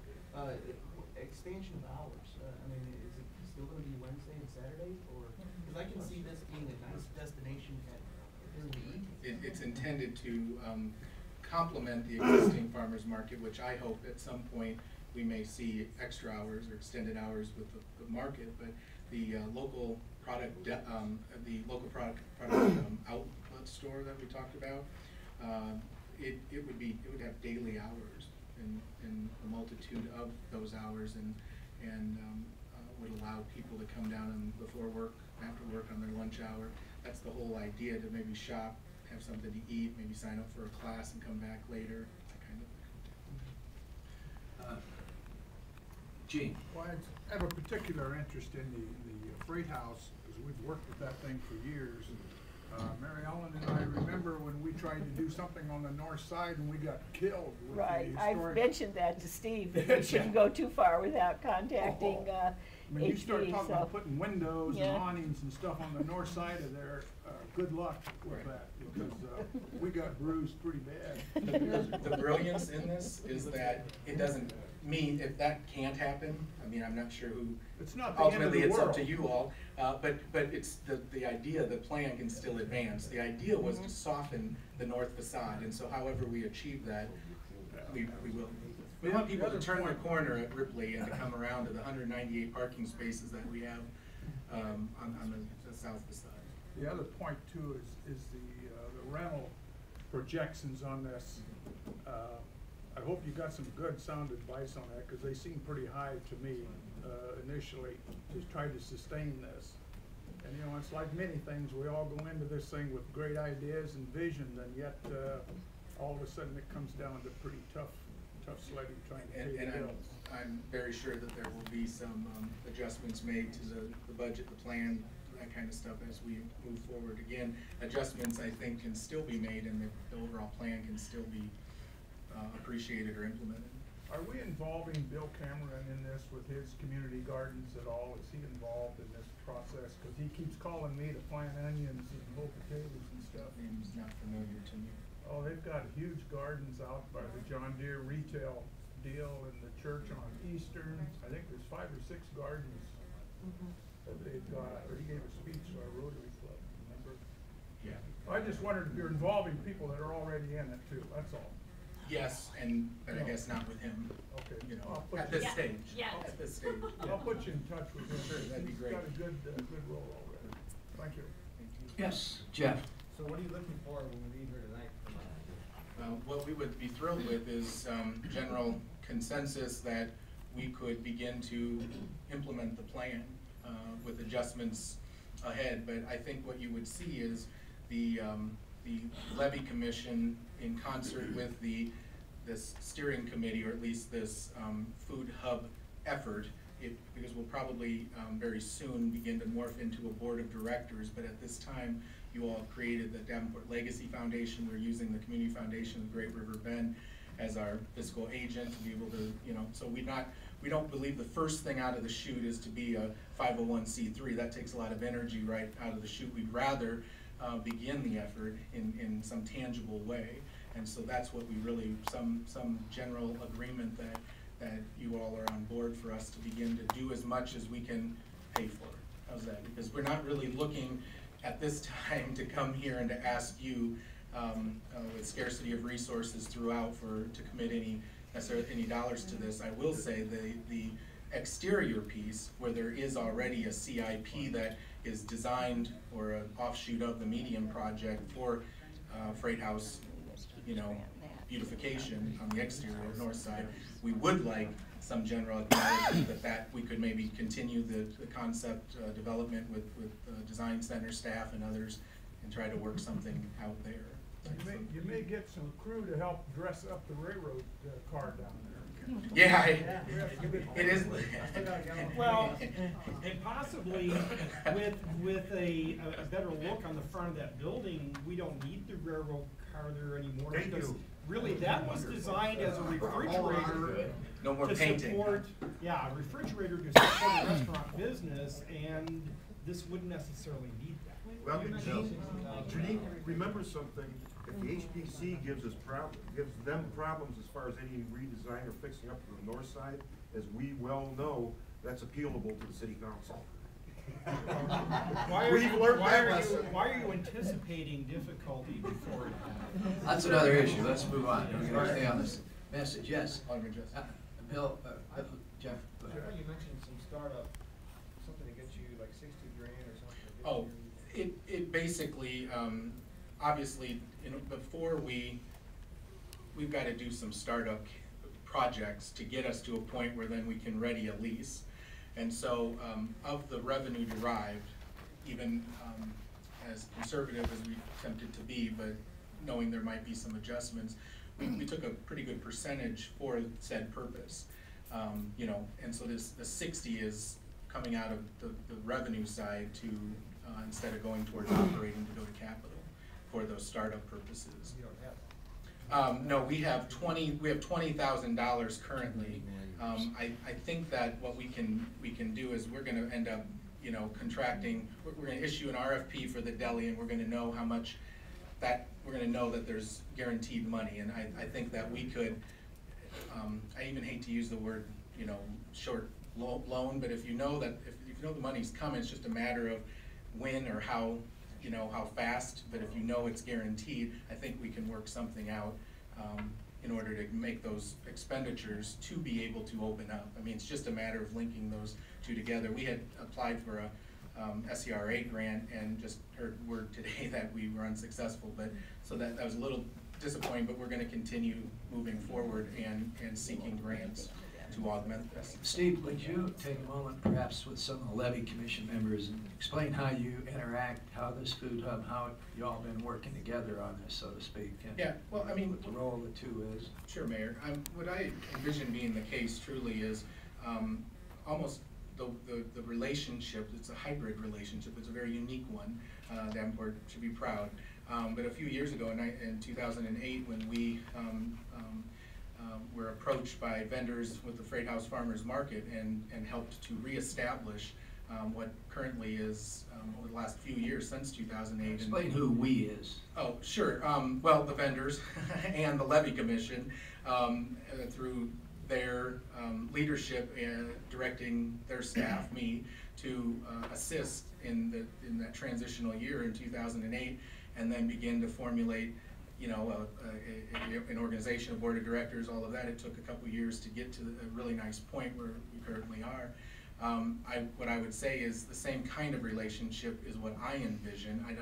expansion of hours. I mean, is it still going to be Wednesday and Saturday, or because I can see this being a nice destination during the evening. It's intended to complement the existing farmers market, which I hope at some point we may see extra hours or extended hours with the market. But the local product outlet store that we talked about, it would have daily hours and a multitude of those hours, and would allow people to come down and before work, after work, on their lunch hour. That's the whole idea, to maybe shop, have something to eat, maybe sign up for a class and come back later, that kind of thing. Gene. Well, I have a particular interest in the freight house, because we've worked with that thing for years. Mary Ellen and I remember when we tried to do something on the north side and we got killed with Right, the I've historic. mentioned that to Steve, that we shouldn't go too far without contacting I mean, you start HB, talking about putting windows and Yeah. awnings and stuff on the north side of there, good luck with that, because we got bruised pretty bad. The brilliance in this is that it doesn't mean, if that can't happen, I mean, I'm not sure who, It's not the end of ultimately the it's world. up to you all, but it's the idea, the plan can still advance. The idea was to soften the north facade, and so however we achieve that, we will. We want people to turn their corner at Ripley and to come around to the 198 parking spaces that we have on the south facade. The other point too is the rental projections on this. I hope you got some good sound advice on that, because they seem pretty high to me initially, just try to sustain this. And you know, it's like many things, we all go into this thing with great ideas and vision, and yet all of a sudden it comes down to pretty tough sledding trying to pay the bills. I'm very sure that there will be some adjustments made to the budget, the plan, that kind of stuff as we move forward. Again, adjustments I think can still be made, and the overall plan can still be appreciated or implemented. Are we involving Bill Cameron in this with his community gardens at all? Is he involved in this process? Because he keeps calling me to plant onions and whole potatoes and stuff. Name's not familiar to me. Oh, they've got huge gardens out by the John Deere retail deal in the church on Eastern. I think there's 5 or 6 gardens that they've got, or he gave a speech to our Rotary Club, remember? Yeah. I just wondered if you're involving people that are already in it too, that's all. Yes, but I guess not with him, Okay. you know, I'll put at you- this Yeah. stage. Yeah. At this stage. I'll put you in touch with him. Sure, that'd be great. He's got a good role already. Thank you. Yes, Jeff? So what are you looking for when we leave here tonight from What we would be thrilled with is general consensus that we could begin to implement the plan with adjustments ahead. But I think what you would see is the Levee Commission in concert with this steering committee, or at least this food hub effort, because we'll probably very soon begin to morph into a board of directors. But at this time, you all created the Davenport Legacy Foundation. We're using the Community Foundation of Great River Bend as our fiscal agent to be able to, so we don't believe the first thing out of the chute is to be a 501c3. That takes a lot of energy right out of the chute. We'd rather begin the effort in some tangible way. And so that's what we really, some general agreement that you all are on board for us to begin to do as much as we can pay for. How's that? Because we're not really looking at this time to come here and to ask you with scarcity of resources throughout to commit any dollars to this. I will say the exterior piece, where there is already a CIP that is designed, or an offshoot of the medium project for Freight House, beautification on the exterior north side. We would like some general acknowledgement that we could maybe continue the concept development with design center staff and others, and try to work something out there. You may get some crew to help dress up the railroad car down there. Yeah, it is. Well, and possibly with a better look on the front of that building, we don't need the railroad car there anymore. Thank Because you. really, that was designed as a refrigerator No more to painting. support, a refrigerator to support a restaurant business, and this wouldn't necessarily need that. Well, Janine, remember something, if the HPC gives them problems as far as any redesign or fixing up to the north side, as we well know, that's appealable to the city council. Why are you anticipating difficulty before it happens? That's another issue. Let's move on. We're going to stay on this message. Yes? Alderman Jess. Bill, Jeff, go ahead. You mentioned some startup, something to get you like 60 grand or something. Oh, it basically, obviously, before we've got to do some startup projects to get us to a point where then we can ready a lease. And so, of the revenue derived, even as conservative as we attempted to be, but knowing there might be some adjustments, we took a pretty good percentage for said purpose. And so the 60 is coming out of the revenue side to, instead of going towards operating, to go to capital for those startup purposes. You don't have that. No, we have $20,000 currently. I think that what we can do is we're gonna end up, contracting, we're gonna issue an RFP for the deli, and we're gonna know how much we're gonna know that there's guaranteed money, and I think that we could, I even hate to use the word, short loan, but if you know the money's coming, it's just a matter of when or how, how fast, but if you know it's guaranteed, I think we can work something out in order to make those expenditures to be able to open up. I mean, it's just a matter of linking those two together. We had applied for a SCRA grant and just heard word today that we were unsuccessful, but so that was a little disappointing, but we're going to continue moving forward and seeking grants to augment this. Steve, would you take a moment perhaps with some of the Levee Commission members and explain how you interact, how this food hub, how you all been working together on this, so to speak? And yeah, well, I mean, what the role of the two is. Sure, Mayor. What I envision being the case truly is almost the relationship. It's a hybrid relationship. It's a very unique one. Davenport should be proud. But a few years ago, in 2008, when we were approached by vendors with the Freight House Farmers Market and helped to reestablish what currently is, over the last few years, since 2008. Explain who "we" is. Oh, sure. Well, the vendors and the Levee Commission, through their leadership and directing their staff, me, to assist in that transitional year in 2008, and then begin to formulate, you know, an organization, a board of directors, all of that. It took a couple years to get to a really nice point where we currently are. What I would say is the same kind of relationship is what I envision. I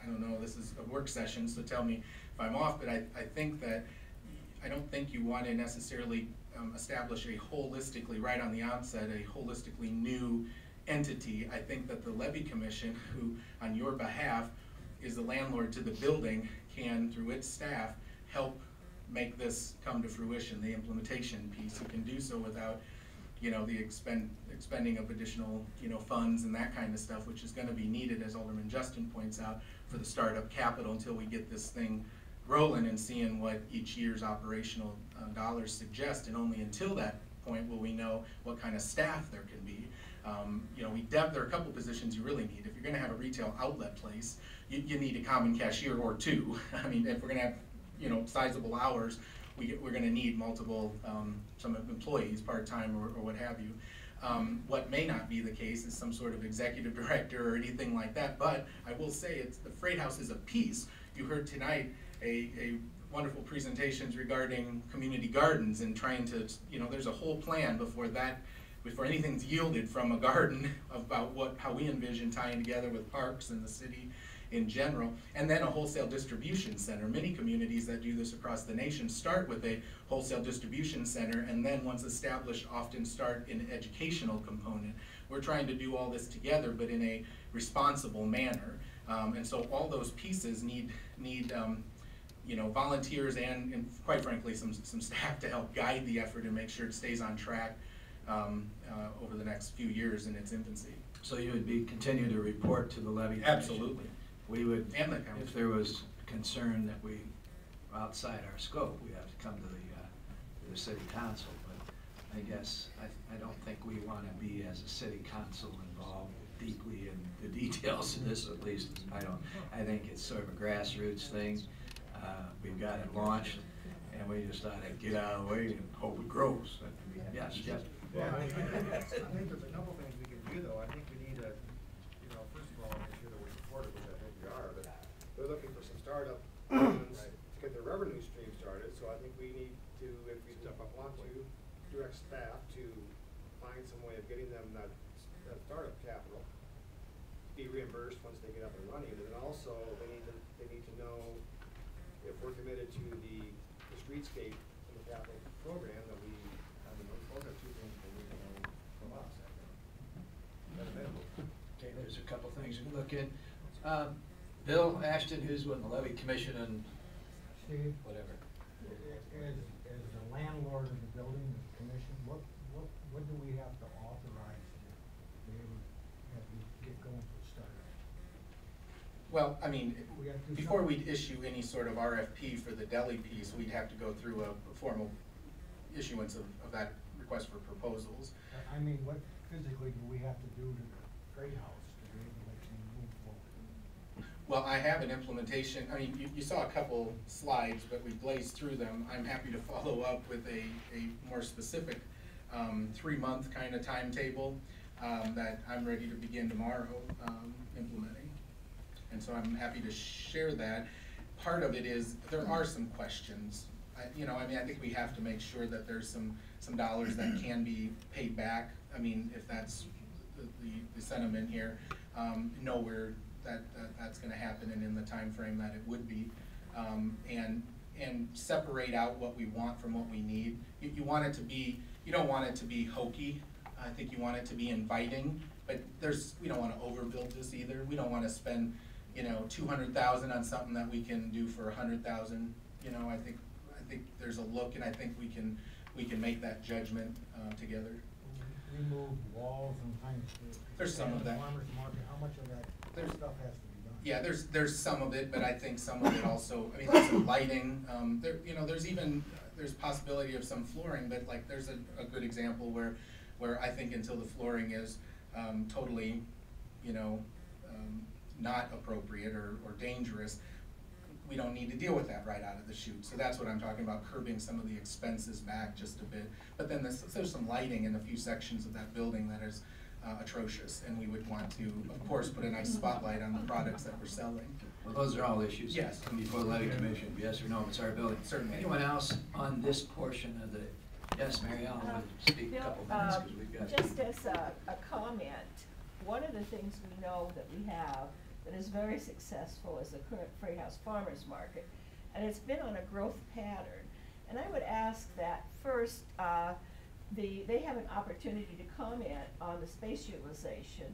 don't know, this is a work session, so tell me if I'm off, but I think that, I don't think you want to necessarily establish a holistically, right on the outset, a holistically new entity. I think that the Levee Commission, who on your behalf is the landlord to the building, can, through its staff, help make this come to fruition, the implementation piece. You can do so without, you know, the expending of additional, you know, funds and that kind of stuff, which is going to be needed, as Alderman Justin points out, for the startup capital until we get this thing rolling and seeing what each year's operational dollars suggest. And only until that point will we know what kind of staff there can be. You know, there are a couple positions you really need. If you're going to have a retail outlet place, you need a common cashier or two. I mean, if we're going to have, you know, sizable hours, we're going to need multiple some employees, part-time or what have you. What may not be the case is some sort of executive director or anything like that, but I will say the Freight House is a piece. You heard tonight a wonderful presentations regarding community gardens and trying to, you know, there's a whole plan before anything's yielded from a garden about how we envision tying together with parks and the city in general, and then a wholesale distribution center. Many communities that do this across the nation start with a wholesale distribution center, and then once established often start an educational component. We're trying to do all this together, but in a responsible manner, and so all those pieces need you know, volunteers and quite frankly some staff to help guide the effort and make sure it stays on track over the next few years in its infancy. So you would continue to report to the Levee Commission? Absolutely. We would, and the council. if there was concern that we outside our scope, we have to come to the city council. But I guess I don't think we want to be, as a city council, involved deeply in the details of this. At least I think it's sort of a grassroots thing. We've got it launched, and we just ought to get out of the way and hope it grows. But, yes, Jeff. Yeah, I think there's a couple things we can do, though. I think we need to, you know, first of all, make sure that we're supportive, which I think we are, but they're looking for some startup funds to get their revenue stream started, so I think we need to, if we want to, direct staff to find some way of getting them that startup capital, be reimbursed once they get up and running, and then also they need to know if we're committed to the streetscape and the capital program that we, I mean, those are two things that we need to know from us, I think. That's available. Okay, there's a couple things we can look at. Bill Ashton, who's with the Levee Commission and Steve, whatever. As the landlord of the building, the commission, what do we have to authorize to be able to have you get going for startup? Well, I mean, before we'd issue any sort of RFP for the deli piece, we'd have to go through a formal issuance of that request for proposals. I mean, what physically do we have to do to the Freight House to be able to move forward? Well, I have an implementation. I mean, you saw a couple slides, but we blazed through them. I'm happy to follow up with a more specific 3-month kind of timetable that I'm ready to begin tomorrow implementing. And so I'm happy to share that. Part of it is there are some questions. I think we have to make sure that there's some dollars that can be paid back. I mean, if that's the sentiment here, nowhere that's going to happen and in the time frame that it would be, and separate out what we want from what we need. You want it to be, you don't want it to be hokey. I think you want it to be inviting, but we don't want to overbuild this either. We don't want to spend, $200,000 on something that we can do for $100,000. I think there's a look, and I think we can make that judgment together. Remove walls and things. There's some of that. Farmers market, how much of that stuff has to be done? Yeah, there's some of it, but I think some of it also. I mean, there's some lighting. There's even there's possibility of some flooring, but like there's a good example where I think until the flooring is totally, you know, not appropriate or dangerous, we don't need to deal with that right out of the chute. So that's what I'm talking about, curbing some of the expenses back just a bit. But then there's some lighting in a few sections of that building that is atrocious, and we would want to, of course, put a nice spotlight on the products that we're selling. Well, those are all issues. Yes. Before the levy commission, yes or no, it's our building. Certainly. Anyone else on this portion of the, yes, Mary Ellen, will speak a couple minutes, because we've got. Just as a comment, one of the things we know that we have that is very successful is the current Freight House Farmers Market, and it's been on a growth pattern. And I would ask that first, they have an opportunity to comment on the space utilization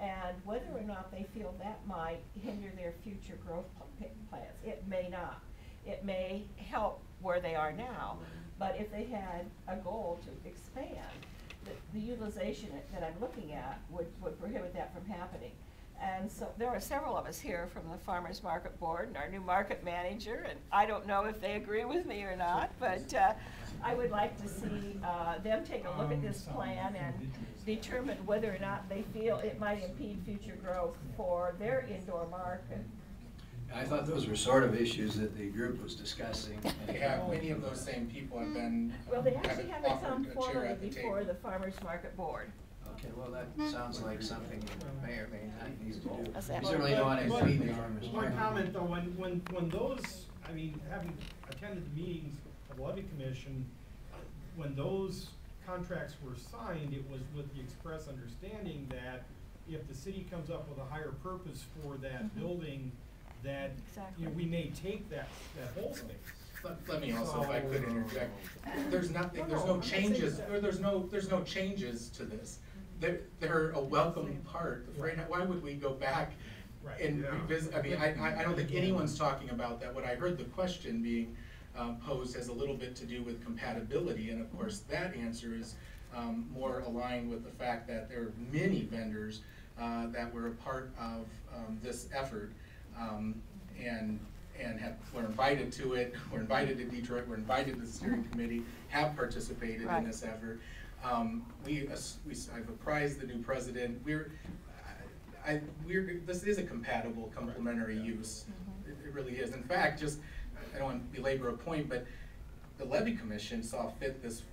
and whether or not they feel that might hinder their future growth plans. It may not. It may help where they are now, but if they had a goal to expand, the utilization that I'm looking at would prohibit that from happening. And so there are several of us here from the Farmers Market Board and our new market manager, and I don't know if they agree with me or not, but I would like to see them take a look at this plan and determine whether or not they feel it might impede future growth for their indoor market. I thought those were sort of issues that the group was discussing. Yeah, many of those same people have been, Well, they actually haven't offered come a chair formally at the before table. the Farmers Market Board. Okay, well, that sounds like something you may or may not need to do. That's that. We certainly don't want to But- impede the farmers One market. comment though, when those, I mean, having attended the meetings of the Levee Commission, when those contracts were signed, it was with the express understanding that if the city comes up with a higher purpose for that building, that, you know, we may take that whole space. Let me also, if I could interject, there's nothing, there's no changes, or there's no changes to this. They're a welcome part. Why would we go back and revisit? I mean, I don't think anyone's talking about that. What I heard the question being posed has a little bit to do with compatibility, and of course that answer is more aligned with the fact that there are many vendors that were a part of this effort, and were invited to it, were invited to Detroit, were invited to the steering committee, have participated in this effort. I've apprised the new president. This is a compatible, complementary use. It really is. In fact, I don't want to belabor a point, but the Levee Commission saw fit this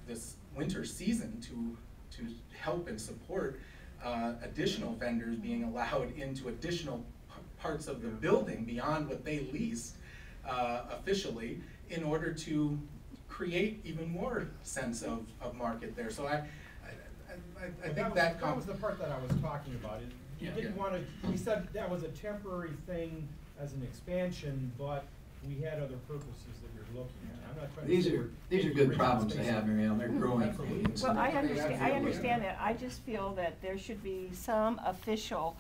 winter season to help and support additional vendors being allowed into additional parts of the building beyond what they leased officially, in order to create even more sense of market there. So I think that was the part that I was talking about. You didn't want to. We said that was a temporary thing as an expansion, but we had other purposes that you're looking at. I'm not trying to. These are good problems to have, Mary Ellen. They're growing pains. Well, I understand that. I just feel that there should be some official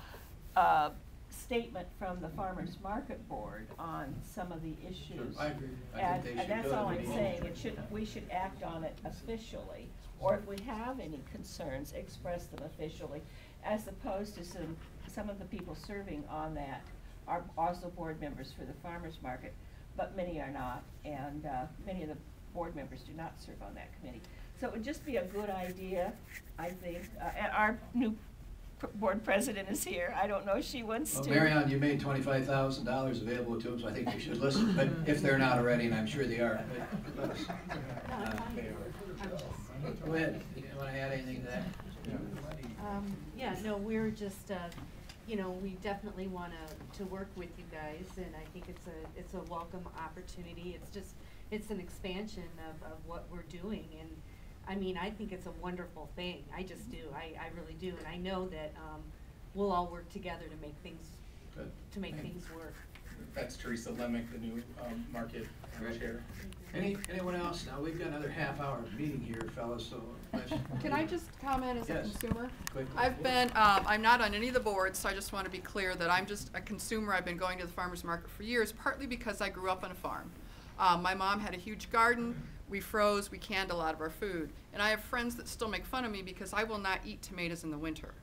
statement from the Farmers Market Board on some of the issues. Sure, I agree. And that's all I'm saying. We should act on it officially, or if we have any concerns, express them officially, as opposed to some of the people serving on that are also board members for the Farmers Market, but many are not, and many of the board members do not serve on that committee. So it would just be a good idea, I think. And our new board president is here. I don't know if she wants to. Well, Mary Ellen, you made $25,000 available to them, so I think you should listen. But if they're not already, and I'm sure they are. Go ahead. You want to add anything to that? Yeah, no, we're just, you know, we definitely want to work with you guys, and I think it's a welcome opportunity. It's an expansion of what we're doing, and I mean, I think it's a wonderful thing. I just do. I really do, and I know that we'll all work together to make things things work. That's Teresa Lemick, the new market chair. Anyone else? Now, we've got another half-hour meeting here, fellas, so Can I just comment as a Yes. consumer? Quickly. I've been, I'm not on any of the boards, so I just want to be clear that I'm just a consumer. I've been going to the farmer's market for years, partly because I grew up on a farm. My mom had a huge garden. We froze, we canned a lot of our food. And I have friends that still make fun of me because I will not eat tomatoes in the winter.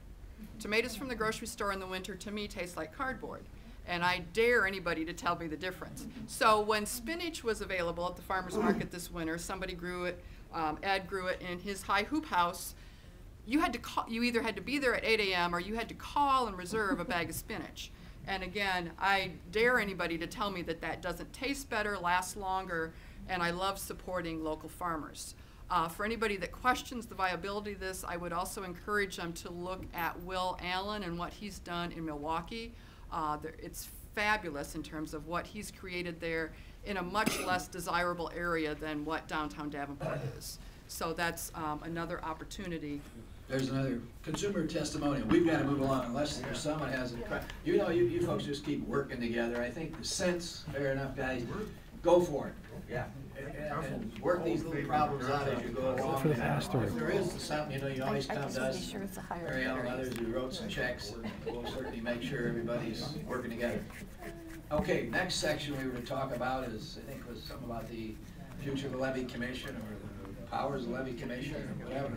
Tomatoes from the grocery store in the winter, to me, taste like cardboard. And I dare anybody to tell me the difference. So when spinach was available at the farmer's market this winter, somebody grew it, Ed grew it in his high hoop house. You had to call, you either had to be there at 8 a.m. or you had to call and reserve a bag of spinach. And again, I dare anybody to tell me that that doesn't taste better, lasts longer, and I love supporting local farmers. For anybody that questions the viability of this, I would also encourage them to look at Will Allen and what he's done in Milwaukee. It's fabulous in terms of what he's created there in a much less desirable area than what downtown Davenport is. So that's another opportunity. There's another consumer testimonial. We've got to move along unless there's someone has a, you know, you folks just keep working together. I think the sense, fair enough, guys, go for it. Yeah. And work these little problems out as you go along. For the pastor. If there is something, you know, you always come to us, Mary Ellen and others who wrote some checks, and we'll certainly make sure everybody's working together. Okay, next section we were to talk about is, I think, was something about the future of the Levee Commission or the powers of the Levee Commission or whatever.